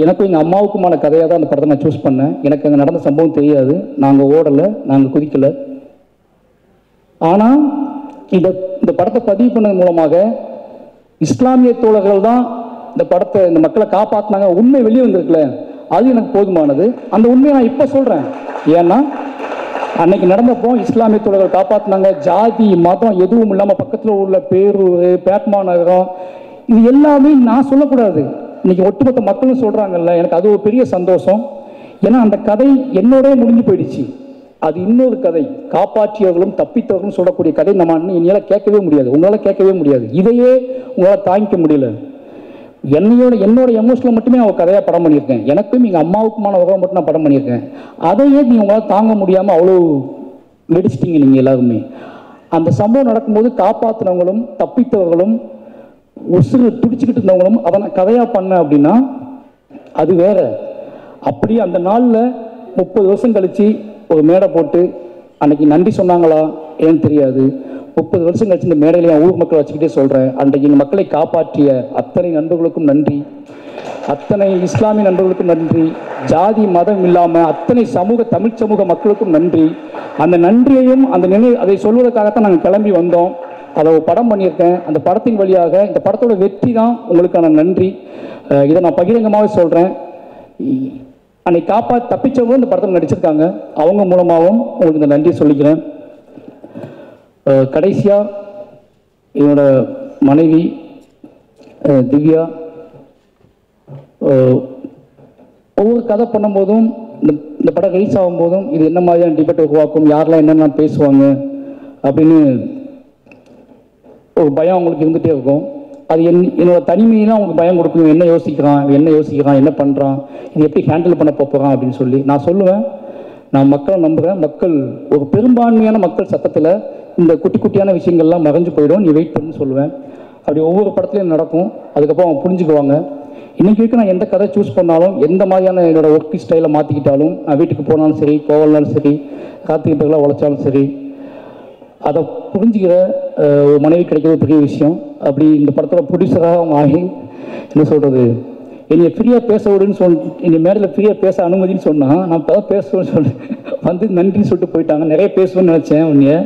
எனக்கும் எங்கள் அம்மாவுக்குமான கதையாக தான் அந்த படத்தை நான் சூஸ் பண்ணேன். எனக்கு அங்கே நடந்த சம்பவம் தெரியாது, நாங்கள் ஓடலை, நாங்கள் குதிக்கலை. ஆனால் இந்த படத்தை பதிவு பண்ணது மூலமாக இஸ்லாமிய தோழர்கள் தான் இந்த மக்களை காப்பாற்றினாங்க, உண்மை வெளியே வந்திருக்குல்ல, அது எனக்கு போதுமானது. அந்த உண்மையை நான் இப்போ சொல்கிறேன். ஏன்னா அன்னைக்கு நடந்தப்போ இஸ்லாமிய தோழர்கள் காப்பாற்றினாங்க, ஜாதி மதம் எதுவும் இல்லாமல் பக்கத்தில் உள்ள பேரூர், பேட்மா நகரம், இது எல்லாமே நான் சொல்லக்கூடாது, இன்னைக்கு ஒட்டுமொத்த மக்களும் சொல்கிறாங்கல்ல, எனக்கு அது ஒரு பெரிய சந்தோஷம். ஏன்னா அந்த கதை என்னோடய முடிஞ்சு போயிடுச்சு, அது இன்னொரு கதை, காப்பாற்றியவர்களும் தப்பித்தவர்களும் சொல்லக்கூடிய கதை நம்ம என்னால் கேட்கவே முடியாது, உங்களால் கேட்கவே முடியாது, இதையே உங்களால் தாங்கிக்க முடியல. என்னோட எமோஷனில் மட்டுமே நான் ஒரு கதையாக படம் பண்ணியிருக்கேன், எனக்கும் எங்கள் அம்மாவுக்குமான உறவை மட்டும் நான் படம் பண்ணியிருக்கேன். அதையே நீங்கள் உங்களால் தாங்க முடியாமல் அவ்வளோ வெடிச்சிட்டிங்க நீங்கள் எல்லாருமே. அந்த சம்பவம் நடக்கும்போது காப்பாற்றினவங்களும் தப்பித்தவர்களும் உசுறு துடிச்சுக்கிட்டு இருந்தவங்களும் அதை நான் கதையாக பண்ணேன் அப்படின்னா அது வேற. அப்படி அந்த நாளில் 30 வருஷம் கழித்து ஒரு மேடை போட்டு அன்னைக்கு நன்றி சொன்னாங்களா ஏன்னு தெரியாது. 30 வருஷம் கழிச்சு இந்த மேடையில் என் ஊர் மக்களை வச்சுக்கிட்டே சொல்கிறேன், அன்றைக்கு இந்த மக்களை காப்பாற்றிய அத்தனை நண்பர்களுக்கும் நன்றி, அத்தனை இஸ்லாமிய நண்பர்களுக்கும் நன்றி, ஜாதி மதம் இல்லாமல் அத்தனை தமிழ் சமூக மக்களுக்கும் நன்றி. அந்த நன்றியையும் அதை சொல்வதற்காகத்தான் நாங்கள் கிளம்பி வந்தோம். அதை ஒரு படம் பண்ணியிருக்கேன். அந்த படத்தின் வழியாக இந்த படத்தோட வெற்றி தான் உங்களுக்கான நன்றி. இதை நான் பகிரங்கமாகவே சொல்கிறேன். அன்னைக்கு தப்பிச்சவங்களும் இந்த படத்தில் நடிச்சிருக்காங்க, அவங்க மூலமாகவும் உங்களுக்கு இந்த நன்றி சொல்லிக்கிறேன். கடைசியாக என்னோட மனைவி திவ்யா ஒவ்வொரு கதை பண்ணும்போதும் இந்த படம் ரிலீஸ் ஆகும்போதும் இது என்ன மாதிரியான டிபேட் உருவாக்கும், யாரெல்லாம் என்னென்ன பேசுவாங்க அப்படின்னு ஒரு பயம் அவங்களுக்கு இருந்துகிட்டே இருக்கும். அது என்னோட தனிமையிலாம் அவங்களுக்கு பயம் கொடுக்கும். என்ன யோசிக்கிறான், என்ன பண்ணுறான், இது எப்படி ஹேண்டில் பண்ண போகிறான் அப்படின்னு சொல்லி நான் சொல்லுவேன். நான் மக்களை நம்புகிறேன். மக்கள் ஒரு பெரும்பான்மையான மக்கள் சத்தத்தில் இந்த குட்டி குட்டியான விஷயங்கள்லாம் மறைஞ்சு போயிடும், நீ வெயிட் பண்ணு சொல்லுவேன். அப்படி ஒவ்வொரு படத்துலையும் நடக்கும். அதுக்கப்புறம் அவங்க புரிஞ்சுக்குவாங்க. இன்றைக்கி வரைக்கும் நான் எந்த கதை சூஸ் பண்ணாலும், எந்த மாதிரியான என்னோடய ஒர்க் ஸ்டைலை மாற்றிக்கிட்டாலும், நான் வீட்டுக்கு போனாலும் சரி, போகலனாலும் சரி, கார்த்திகை பிறகுலாம் உழைச்சாலும் சரி, அதை புரிஞ்சுக்கிற ஒரு மனைவி கிடைக்கிறது பெரிய விஷயம். அப்படி இந்த படத்தில் ப்ரொடியூசராக அவங்க ஆகி என்ன சொல்கிறது, என்னை ஃப்ரீயாக பேச விடுன்னு என்னை மேடையில் ஃப்ரீயாக பேச அனுமதின்னு சொன்னால் நான் இப்போ தான் பேசுவேன்னு சொன்னேன். வந்து நன்றின்னு சொல்லிட்டு போயிட்டாங்க. நிறைய பேசுவேன்னு நினச்சேன், உன்னைய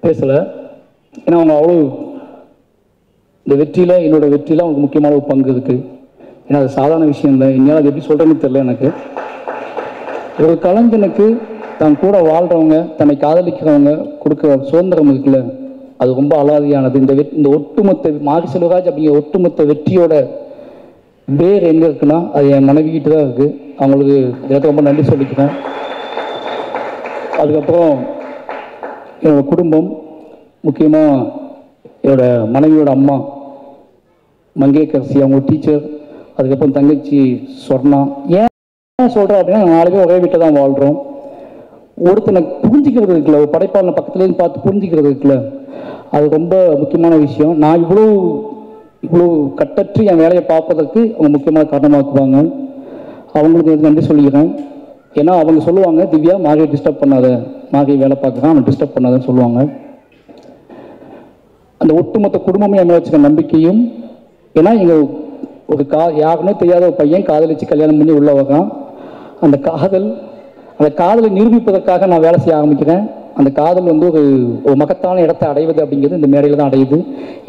பேசலை. ஏன்னா அவங்க அவ்வளோ இந்த வெற்றியில், என்னோடய வெற்றியில் அவங்களுக்கு முக்கியமான ஒரு பங்கு இருக்குது. ஏன்னா அது சாதாரண விஷயம் இல்லை. என்னால் அது எப்படி சொல்கிறேன்னு தெரியல. எனக்கு ஒரு கலைஞனுக்கு தான் கூட வாழ்கிறவங்க, தன்னை காதலிக்கிறவங்க கொடுக்குற சுதந்திரம் இருக்குல்ல, அது ரொம்ப அலாதியானது. இந்த ஒட்டுமொத்த மாரி செல்வராஜ் அப்படிங்கிற ஒட்டுமொத்த வெற்றியோட வேறு எங்கே இருக்குன்னா அது என் மனைவிக்கிட்ட தான் இருக்குது. அவங்களுக்கு எனக்கு ரொம்ப நன்றி சொல்லிக்கிறேன். அதுக்கப்புறம் என்னோட குடும்பம், முக்கியமாக என்னோட மனைவியோட அம்மா மங்கேக்கரசி, அவங்க டீச்சர், அதுக்கப்புறம் தங்கச்சி சொர்ணா. ஏன் சொல்கிறேன் அப்படின்னா, நாலு பேர் ஒரே வீட்டை தான் வாழ்கிறோம். ஒருத்தனை புரிஞ்சிக்கிறது இருக்குல்ல, ஒரு படைப்பாளனை பக்கத்துலேருந்து பார்த்து புரிஞ்சிக்கிறது இருக்குல்ல, அது ரொம்ப முக்கியமான விஷயம். நான் இவ்வளோ கட்டற்று என் வேலையை பார்ப்பதற்கு அவங்க முக்கியமான காரணமாக்குவாங்க. அவங்களுக்கு நன்றி சொல்லிக்கிறேன். ஏன்னா அவங்க சொல்லுவாங்க, திவ்யா மாரியை டிஸ்டர்ப் பண்ணாத, மாரியை வேலை பார்க்குறான், அவன் டிஸ்டர்ப் பண்ணாதன்னு சொல்லுவாங்க. அந்த ஒட்டுமொத்த குடும்பமே என் மேலே வச்சுக்க நம்பிக்கையும். ஏன்னா எங்கள் ஒரு யாருன்னே தெரியாத ஒரு பையன் காதலிச்சு கல்யாணம் பண்ணி உள்ள வர்றான். அந்த காதலை நிரூபிப்பதற்காக நான் வேலை செய்ய ஆரம்பிக்கிறேன். அந்த காதல் வந்து ஒரு மகத்தான இடத்தை அடைவது அப்படிங்கிறது இந்த மேடையில் தான் அடையுது.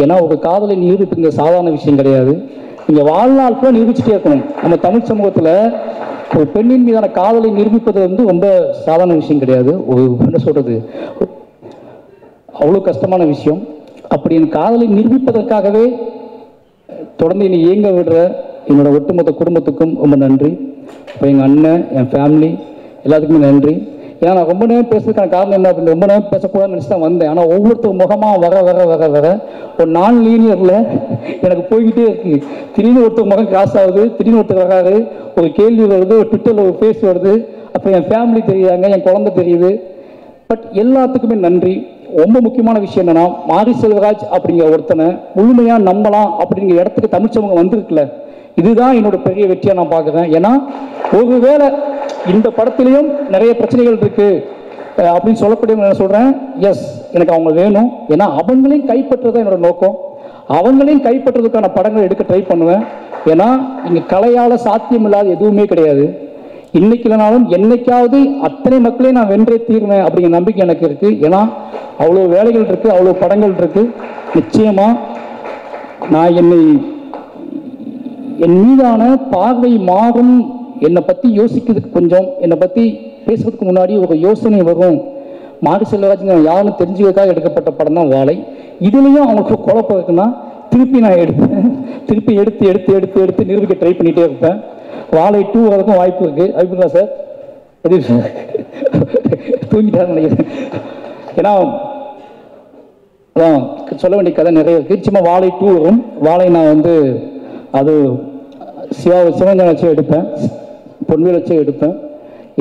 ஏன்னா ஒரு காதலை நிரூபிப்புங்க சாதாரண விஷயம் கிடையாது. நீங்கள் வாழ்நாள் கூட நிரூபிச்சுட்டே இருக்கணும். நம்ம தமிழ் சமூகத்தில் ஒரு பெண்ணின் மீதான காதலை நிரூபிப்பது வந்து ரொம்ப சாதாரண விஷயம் கிடையாது. ஒரு என்ன சொல்கிறது, அவ்வளோ கஷ்டமான விஷயம். அப்படி என் காதலை நிரூபிப்பதற்காகவே தொடர்ந்து என்னை இயங்க விடுற என்னோடய ஒட்டுமொத்த குடும்பத்துக்கும் ரொம்ப நன்றி. இப்போ எங்கள் அண்ணன், என் ஃபேமிலி எல்லாத்துக்குமே நன்றி. ஏன்னா நான் ரொம்ப நேரம் பேசுறதுக்கான காரணம் என்ன அப்படின்னு, ரொம்ப நேரம் பேசக்கூடாதுன்னு நினச்சி தான் வந்தேன். ஆனால் ஒவ்வொருத்தர் முகமாக வர ஒரு நான் லீனியரில் எனக்கு போய்கிட்டே இருக்குது. திடீர்னு ஒருத்தர் முகம் கிராஸ் ஆகுது, திடீர்னு ஒருத்தர் வராது, ஒரு கேள்வி வருது, ஒரு ட்விட்டரில் ஒரு ஃபேஸ் வருது, அப்போ என் ஃபேமிலி தெரியுறாங்க, என் குழந்தை தெரியுது. பட் எல்லாத்துக்குமே நன்றி. ரொம்ப முக்கியமான விஷயம் என்னன்னா, மாரி செல்வராஜ் அப்படிங்கிற ஒருத்தனை முழுமையாக நம்பலாம் அப்படிங்கிற இடத்துக்கு தமிழ் சமூகம் வந்திருக்குல்ல, இதுதான் என்னோட பெரிய வெற்றியாக நான் பார்க்குறேன். ஏன்னா ஒருவேளை இந்த படத்திலையும் நிறைய பிரச்சனைகள் இருக்குது அப்படின்னு சொல்லக்கூடிய நான் சொல்கிறேன், எஸ் எனக்கு அவங்க வேணும். ஏன்னா அவங்களையும் கைப்பற்றுறதான் என்னோட நோக்கம். அவங்களையும் கைப்பற்றுறதுக்கான படங்கள் எடுக்க ட்ரை பண்ணுவேன். ஏன்னா இங்கே கலையால் சாத்தியம் இல்லாத எதுவுமே கிடையாது. இன்னைக்கு இல்லைனாலும் என்னைக்காவது அத்தனை மக்களையும் நான் வென்றே தீர்வேன் அப்படிங்கிற நம்பிக்கை எனக்கு இருக்குது. ஏன்னா அவ்வளோ வேலைகள் இருக்குது, அவ்வளோ படங்கள் இருக்குது. நிச்சயமாக நான் என் மீதான பார்வை மாறும். என்னை பற்றி யோசிக்கிறதுக்கு கொஞ்சம், என்னை பற்றி பேசுறதுக்கு முன்னாடி ஒரு யோசனை வரும். மாரி செல்வராஜ் யாருன்னு தெரிஞ்சுக்கிறதுக்காக எடுக்கப்பட்ட படம் தான் வாழை. இதுலேயும் அவங்களுக்கு குழப்பம் இருக்குன்னா திருப்பி நான் எடுப்பேன். திருப்பி எடுத்து நிரூபிக்க ட்ரை பண்ணிகிட்டே இருப்பேன். வாழை 2 வரதுக்கும் வாய்ப்பு இருக்குது. அப்படிங்களா சார்? எது தூங்கிட்டாருன்னு நினைக்கிறேன். ஏன்னா அதான் சொல்ல வேண்டிய கதை நிறைய இருக்குது. சும்மா வாழை 2 வரும். வாழை நான் வந்து அது சிவகங்கை வச்சு எடுப்பேன், பொன்வேல் வச்சு எடுப்பேன்.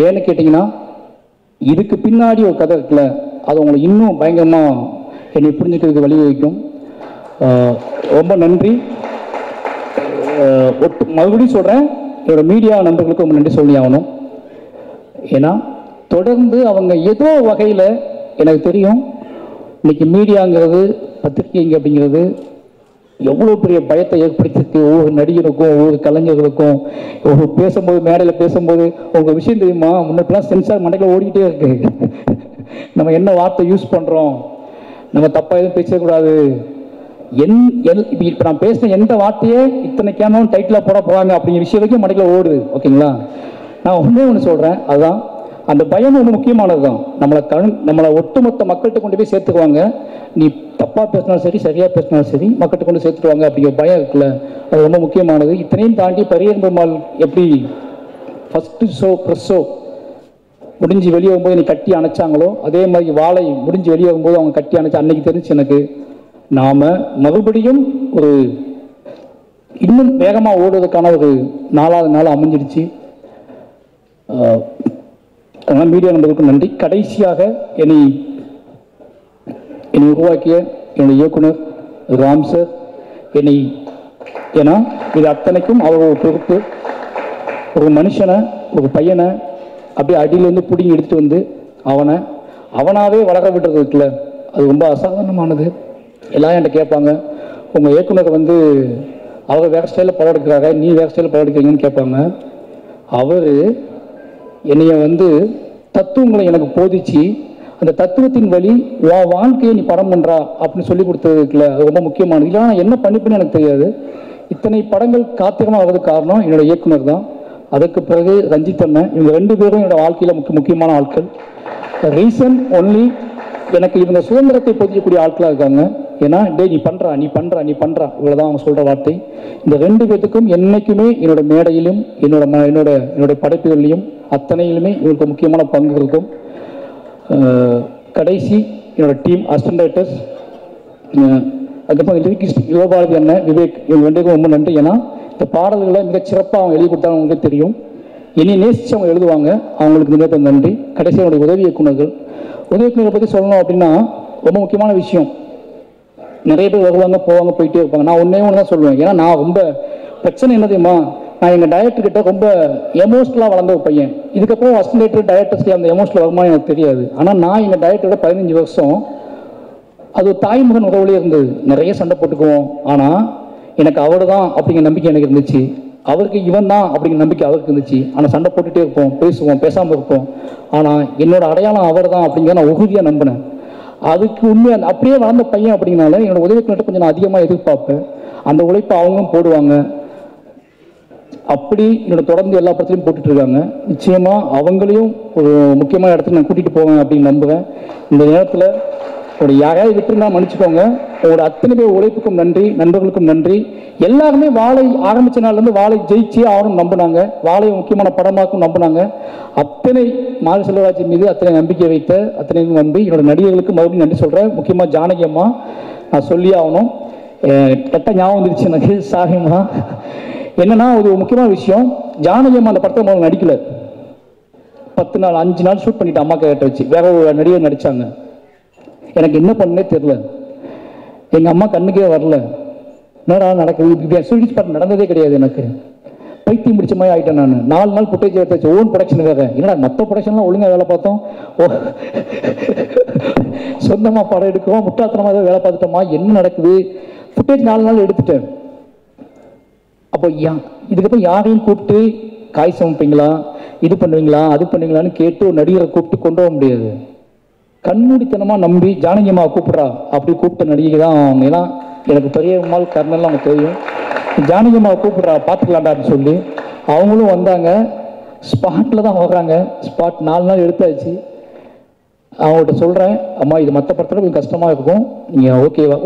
ஏன்னு கேட்டிங்கன்னா, இதுக்கு பின்னாடி ஒரு கதை இருக்குல்ல, அது உங்களை இன்னும் பயங்கரமாக என்னை புரிஞ்சுக்கிறதுக்கு வழிவகுக்கும். ரொம்ப நன்றி. மறுபடியும் சொல்கிறேன், என்னோட மீடியா நண்பர்களுக்கு ரொம்ப நன்றி சொல்லி ஆகணும். ஏன்னா தொடர்ந்து அவங்க ஏதோ வகையில், எனக்கு தெரியும் இன்னைக்கு மீடியாங்கிறது, பத்திரிகைங்க அப்படிங்கிறது எவ்வளோ பெரிய பயத்தை ஏற்படுத்திருக்கு ஒவ்வொரு நடிகருக்கும், ஒவ்வொரு கலைஞர்களுக்கும். பேசும்போது, மேடையில் பேசும்போது உங்கள் விஷயம் தெரியுமா, முன்னெல்லாம் சென்சார் மண்டையில் ஓடிக்கிட்டே இருக்கு. நம்ம என்ன வார்த்தை யூஸ் பண்ணுறோம், நம்ம தப்பாக எதுவும் பேசக்கூடாது. இப்போ நான் பேசின எந்த வார்த்தையே இத்தனை கேமராவும் டைட்டிலாக போட போகிறாங்க அப்படிங்கிற விஷயம் வரைக்கும் மண்டையில் ஓடுது. ஓகேங்களா? நான் ஒன்றே ஒன்று சொல்கிறேன், அதுதான் அந்த பயம் ரொம்ப முக்கியமானது தான். நம்மளை ஒட்டுமொத்த மக்கள்கிட்ட கொண்டு போய் சேர்த்துக்குவாங்க. நீ தப்பாக பேசினாலும் சரி, சரியாக பேசினாலும் சரி, மக்கள்கிட்ட கொண்டு சேர்த்துக்குவாங்க அப்படிங்கிற பயம் இருக்குல்ல, அது ரொம்ப முக்கியமானது. இத்தனையும் தாண்டி பரியன் பெருமாள் எப்படி ஃபஸ்ட்டு ஷோ ப்ரெஸ் ஷோ முடிஞ்சு வெளியே வரும்போது என்னை கட்டி அணைச்சாங்களோ, அதே மாதிரி வாழை முடிஞ்சு வெளியே வரும்போது அவங்க கட்டி அணைச்சி அன்னைக்கு தெரிஞ்சு எனக்கு நாம் மறுபடியும் ஒரு இன்னும் வேகமாக ஓடுவதற்கான ஒரு 4வது நாள் அமைஞ்சிடுச்சு. அதனால் மீடியா நண்பர்களுக்கும் நன்றி. கடைசியாக என்னை உருவாக்கிய என்னுடைய இயக்குனர் ராம் சார், ஏன்னா இது அத்தனைக்கும் அவர் ஒரு பொறுப்பு. ஒரு மனுஷனை, ஒரு பையனை அப்படியே அடியிலேருந்து பிடிங்கி எடுத்துகிட்டு வந்து அவனாவே வளர விடுறது இருக்குல்ல, அது ரொம்ப அசாதாரணமானது. எல்லாம் என்கிட்ட கேட்பாங்க, உங்கள் இயக்குனர் அவர் வேறு ஸ்டைலில் படம் எடுக்கிறாங்க, நீ வேறு ஸ்டைலில் படம் எடுக்கிறீங்கன்னு கேட்பாங்க. அவர் என்னைய தத்துவங்களை எனக்கு போதிச்சு அந்த தத்துவத்தின் வழி வாழ்க்கையை நீ படம் பண்ணுறா அப்படின்னு சொல்லி கொடுத்ததுக்குல அது ரொம்ப முக்கியமானது. இல்லைனா நான் என்ன பண்ணிப்பேன்னு எனக்கு தெரியாது. இத்தனை படங்கள் காத்திரமாக ஆகிறதுக்கு காரணம் என்னோட இயக்குனர் தான். அதுக்கு பிறகு ரஞ்சித் அண்ணன், இவங்க 2 பேரும் என்னோட வாழ்க்கையில் முக்கியமான ஆட்கள். ரீசன் ஒன்லி எனக்கு இவங்க சுதந்திரத்தை பொதிக்கக்கூடிய ஆட்களாக இருக்காங்க. ஏன்னா நீ பண்ணுறா இவ்வளோதான் அவங்க சொல்கிற வார்த்தை. இந்த 2 பேத்துக்கும் என்றைக்குமே என்னோட மேடையிலும் என்னோட படைப்புகளிலையும் அத்தனையிலுமே இவங்களுக்கு முக்கியமான பங்கு இருக்கும். கடைசி என்னோட டீம் அசிஸ்டன்ட் டைரக்டர்ஸ், அதுக்கப்புறம் லிரிக்கிஸ்ட் யுவபாரதி அண்ணன், விவேக், இவங்க 2 பேருக்கும் ரொம்ப நன்றி. ஏன்னா இந்த பாடல்களை மிகச்சிறப்பாக அவங்க எழுதி கொடுத்தாங்க, அவங்களுக்கு தெரியும். இனி நேசித்து அவங்க எழுதுவாங்க, அவங்களுக்கு மிக நன்றி. கடைசி என்னுடைய உதவி இயக்குநர்கள் பற்றி சொல்லணும் அப்படின்னா ரொம்ப முக்கியமான விஷயம். நிறைய பேர் வருவாங்க போவாங்க போயிட்டே இருப்பாங்க. நான் ஒன்று தான் சொல்லுவேன். ஏன்னா நான் ரொம்ப பிரச்சனை என்ன தெரியுமா, நான் எங்கள் டைரக்டர்கிட்ட ரொம்ப எமோஷ்னலாக வளர்ந்த ஒரு பையன். இதுக்கப்புறம் அசிஸ்டன்ட் டைரக்டர்ஸ்க்கு அந்த எமோஷனல் வருமானம் எனக்கு தெரியாது. ஆனால் நான் எங்கள் டைரக்டரோட 15 வருஷம் அது ஒரு தாய்மகன் உறவுலேயே இருந்தது. நிறைய சண்டை போட்டுக்குவோம். ஆனால் எனக்கு அவர் தான் அப்படிங்கிற நம்பிக்கை எனக்கு இருந்துச்சு, அவருக்கு இவன் தான் அப்படிங்கிற நம்பிக்கை அவருக்கு இருந்துச்சு. ஆனால் சண்டை போட்டுகிட்டே இருப்போம், பேசுவோம், பேசாமல் இருப்போம். ஆனால் என்னோட அடையாளம் அவர் தான் அப்படிங்கிறத நான் உறுதியாக நம்பினேன். அதுக்கு உண்மையாக அப்படியே வளர்ந்த பையன் அப்படிங்கிறனால என்னோட உதவிக்கிட்ட கொஞ்சம் நான் அதிகமாக எதிர்பார்ப்பேன். அந்த உழைப்பை அவங்களும் போடுவாங்க. அப்படி என்னோட தொடர்ந்து எல்லா படத்துலையும் போட்டுட்டு இருக்காங்க. நிச்சயமாக அவங்களையும் ஒரு முக்கியமான இடத்துக்கு நான் கூட்டிகிட்டு போவேன் அப்படின்னு நம்புவேன். இந்த நேரத்தில் ஒரு யாரையாவது விட்டுருந்தா மன்னிச்சுக்கோங்க. உங்களோட அத்தனை பேர் உழைப்புக்கும் நன்றி, நண்பர்களுக்கும் நன்றி. எல்லாருமே வாழை ஆரம்பித்த நாள்லேருந்து வாழை ஜெயிச்சு ஆகணும் நம்பினாங்க, வாழையை முக்கியமான படமாக்கும் நம்பினாங்க. அத்தனை மாரி செல்வராஜ் மீது அத்தனை நம்பிக்கை வைத்த அத்தனை நம்பி என்னோட நடிகர்களுக்கு மறுபடியும் நன்றி சொல்கிறேன். முக்கியமாக ஜானகி அம்மா நான் சொல்லி ஆகணும். கரெக்டாக ஞாபகம் வந்துருச்சு எனக்கு, சாரிம்மா. என்னன்னா ஒரு முக்கியமான விஷயம், ஜானகி அம்மா அந்த படத்தை முதல்ல நடிக்கல. 10 நாள் 5 நாள் ஷூட் பண்ணிட்டு அம்மா கேட்ட வச்சு வேற ஒரு நடிகர் நடித்தாங்க. எனக்கு என்ன பண்ணே தெரியல, எங்கள் அம்மா கண்ணுக்கே வரல. என்னடா நடக்குது, சூழ்ச்சி படம் நடந்ததே கிடையாது. எனக்கு பைத்தியம் பிடிச்ச மாதிரி ஆகிட்டேன். நான் 4 நாள் ஃபுட்டேஜ் எடுத்து வச்சு, ஓன் ப்ரொடக்ஷன் வேறு. என்னடா மற்ற ப்ரொடக்ஷன்லாம் ஒழுங்காக வேலை பார்த்தோம், சொந்தமாக படம் எடுக்கிறோம், முட்டாள்தனமாக ஏதோ வேலை பார்த்துட்டோமா, என்ன நடக்குது. ஃபுட்டேஜ் 4 நாள் எடுத்துட்டேன். அப்போ இதுக்கப்புறம் யாரையும் கூப்பிட்டு காய் சமைப்பீங்களா, இது பண்ணுவீங்களா, அது பண்ணுவீங்களான்னு கேட்டு ஒரு நடிகரை கூப்பிட்டு கொண்டு வர முடியாது. கண்மூடித்தனமாக நம்பி ஜானகி அம்மா கூப்பிட்றா அப்படி கூப்பிட்ட நடிகை தான் அவங்க. ஏன்னா எனக்கு பெரியம்மாள் கர்னல்லாம் அவங்க தெரியும். ஜானகி அம்மாவை கூப்பிட்றா பார்த்துக்கலாண்டா அப்படின்னு சொல்லி அவங்களும் வந்தாங்க. ஸ்பாட்டில் தான் வர்றாங்க. ஸ்பாட் 4 நாள் எடுத்தாச்சு. அவங்கள்ட்ட சொல்கிறேன், அம்மா இது மற்ற படத்தில் கொஞ்சம் கஷ்டமாக இருக்கும், நீங்கள் ஓகேவா?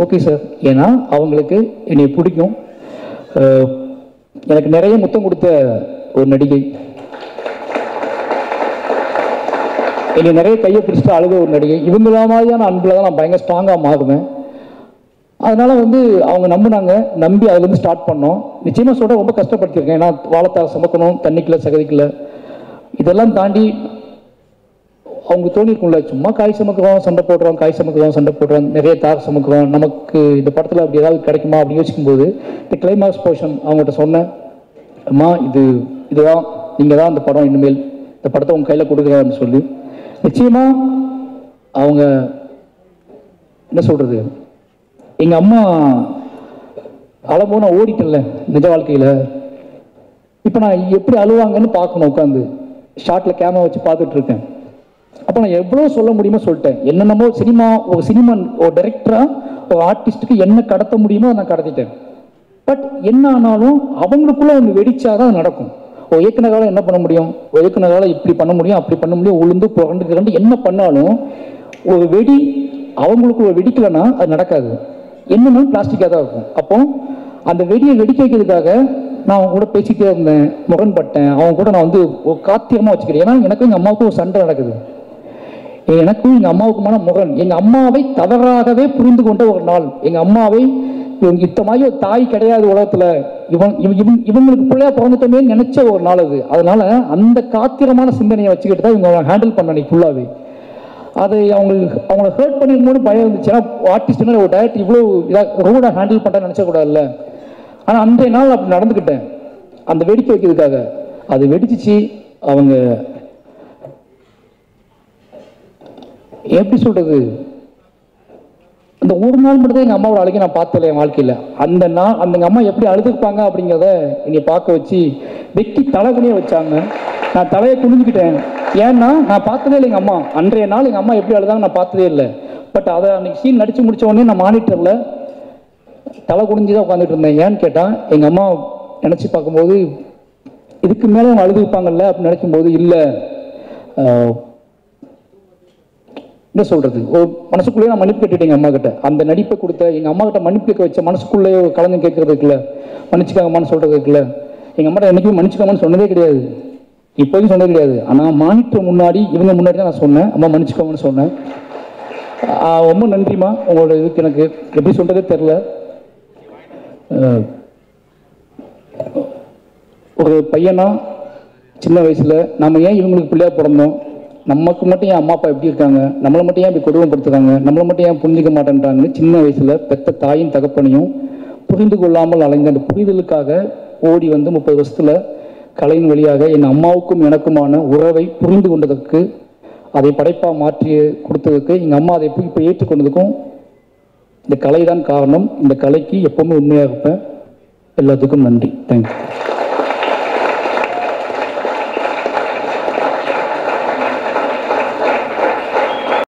Okay sir. ஏன்னா அவங்களுக்கு என்னை பிடிக்கும். எனக்கு நிறைய முத்தம் கொடுத்த ஒரு நடிகை, என்னை நிறைய கையை பிடிச்சிட்டு அழுத ஒரு நடிகை. இவங்கள மாதிரியான அன்பில் தான் நான் பயங்கர ஸ்ட்ராங்காக மாறுவேன். அதனால் அவங்க நம்பினாங்க, நம்பி அதுலேருந்து ஸ்டார்ட் பண்ணோம். நிச்சயமாக சொல்கிற ரொம்ப கஷ்டப்படுத்தியிருக்கேன். ஏன்னா வாழைத்தார் சுமக்கணும், தண்ணிக்குள்ள சகதிக்குள்ள, இதெல்லாம் தாண்டி அவங்க தோணிருக்கும்ல, சும்மா காய் சமைக்கிறோம் சண்டை போடுறோம், நிறைய தார் சமைக்கிறோம், நமக்கு இந்த படத்தில் அப்படி ஏதாவது கிடைக்குமா அப்படின்னு யோசிக்கும்போது இந்த கிளைமாக்ஸ் போர்ஷன் அவங்ககிட்ட சொன்னேன், அம்மா இதுதான் நீங்கள் தான் இந்த படம், இனிமேல் இந்த படத்தை உங்கள் கையில் கொடுக்குறான்னு சொல்லி. நிச்சயமாக அவங்க என்ன சொல்கிறது, எங்கள் அம்மா அழும்போது நான் ஓடிட்டேன்ல நிஜ வாழ்க்கையில். இப்போ நான் எப்படி அழுவாங்கன்னு பார்க்கணும், உட்காந்து ஷார்ட்டில் கேமரா வச்சு பார்த்துட்ருக்கேன். அப்போ நான் எவ்வளோ சொல்ல முடியுமோ சொல்லிட்டேன். என்னென்னமோ சினிமா ஒரு டைரக்டராக ஒரு ஆர்டிஸ்ட்டுக்கு என்ன கடத்த முடியுமோ நான் கடத்திட்டேன். பட் என்ன ஆனாலும் அவங்களுக்குள்ள ஒன்று வெடிச்சாதான் நடக்கும். ஒரு இயக்குனரால் என்ன பண்ண முடியும், ஒரு இயக்குனரால் இப்படி பண்ண முடியும், அப்படி பண்ண முடியும், உளுந்து புரண்டு கிரண்டு என்ன பண்ணாலும் ஒரு வெடி அவங்களுக்கு ஒரு வெடிக்கலைன்னா அது நடக்காது. என்னன்னா பிளாஸ்டிக்காக தான் இருக்கும். அப்போ அந்த வெடியை வெடிக்க வைக்கிறதுக்காக நான் அவங்க கூட பேசிக்கிட்டே இருந்தேன், முரண்பட்டேன். அவங்க கூட நான் வந்து ஒரு காத்தியமாக வச்சுக்கிறேன். ஏன்னா எனக்கும் எங்கள் அம்மாவுக்கும் ஒரு சண்டை நடக்குது. எனக்கும் எங்கள் அம்மாவுக்குமான முரண். எங்கள் அம்மாவை தவறாகவே புரிந்து கொண்ட ஒரு நாள். எங்கள் அம்மாவை இத்த மாதிரி ஒரு தாய் கிடையாது உலகத்தில், இவங்களுக்கு பிள்ளையா பிறந்துட்டோமே நினைச்ச ஒரு நாள் அது. அதனால அந்த காத்திரமான சிந்தனையை வச்சுக்கிட்டு தான் இவங்க ஹேண்டில் பண்ண அன்னைக்கு ஃபுல்லாகவே. அதை அவங்கள ஹர்ட் பண்ணிருக்கோன்னு பயம் இருந்துச்சு. ஏன்னா ஆர்டிஸ்ட்னா ஒரு டைரக்டர் இவ்வளோ இதாக ரூடாக ஹேண்டில் பண்ணுறேன்னு நினச்சக்கூடாதுல்ல. ஆனால் அன்றைய நாள் அப்படி நடந்துக்கிட்டேன். அந்த வெடிக்க வைக்கிறதுக்காக அது வெடிச்சிச்சு. அவங்க எப்படி சொல்றது, அந்த ஒரு நாள் மட்டும் தான் எங்கள் அம்மாவோட அழுகை நான் பார்த்தல என் வாழ்க்கையில். அந்த நாள் அந்த எங்கள் அம்மா எப்படி அழுதுப்பாங்க அப்படிங்கிறத என்னை பார்க்க வச்சு வெட்டி தலைகுனியே வச்சாங்க. நான் தலையை குனிஞ்சுக்கிட்டேன். ஏன்னா நான் பார்த்ததே இல்லை எங்கள் அம்மா. அன்றைய நாள் எங்கள் அம்மா எப்படி அழுதாங்க நான் பார்த்ததே இல்லை. பட் அதை அன்னைக்கு சீன் நடிச்சு முடிச்ச உடனே நான் மானிட்டரில் தலை குனிஞ்சு தான் உட்காந்துட்டு இருந்தேன். ஏன்னு கேட்டால் எங்கள் அம்மா நினச்சி பார்க்கும்போது இதுக்கு மேலே அவங்க அழுதுப்பாங்கல்ல அப்படின்னு நினைக்கும்போது இல்லை, என்ன சொல்றது, ஒரு மனசுக்குள்ளேயே நான் மன்னிப்பு கேட்டுட்டேன் எங்கள் அம்மா கிட்ட. அந்த நடிப்பை கொடுத்த எங்கள் அம்மா கிட்ட மன்னிப்பு கேட்க வச்ச மனசுக்குள்ளேயே கலந்து கேட்கறது இருக்குல்ல, மன்னிச்சுக்காங்கம்மான்னு சொல்றது இருக்குல்ல. எங்கள் அம்மா என்னைக்குமே மன்னிச்சுக்காமன்னு சொன்னதே கிடையாது, இப்போதையும் சொன்னது கிடையாது. ஆனால் மானிட்டர் முன்னாடி இவங்க முன்னாடி தான் நான் சொன்னேன், அம்மா மன்னிச்சுக்கோங்கன்னு சொன்னேன். ரொம்ப நன்றிம்மா. உங்களோட இதுக்கு எனக்கு எப்படி சொல்றதே தெரில. ஒரு பையனா சின்ன வயசுல நம்ம ஏன் இவங்களுக்கு பிள்ளையா பிறந்தோம், நமக்கு மட்டும் ஏன் அம்மா அப்பா எப்படி இருக்காங்க, நம்மளை மட்டும் ஏன் இப்படி கொடுமைப்படுத்துறாங்க, நம்மளை மட்டும் ஏன் புரிஞ்சிக்க மாட்டேன்றாங்கன்னு சின்ன வயசுல பெத்த தாயும் தகப்பனையும் புரிந்து கொள்ளாமல் அலைந்த அந்த புரிதலுக்காக ஓடி வந்து 30 வருஷத்துல கலையின் வழியாக என் அம்மாவுக்கும் எனக்குமான உறவை புரிந்து கொண்டதற்கு, அதை படைப்பாக மாற்றி கொடுத்ததுக்கு, எங்கள் அம்மா அதை இப்போ ஏற்றுக்கொண்டதுக்கும் இந்த கலை தான் காரணம். இந்த கலைக்கு எப்பவுமே உண்மையாக இருப்பேன். எல்லாத்துக்கும் நன்றி. தேங்க்யூ.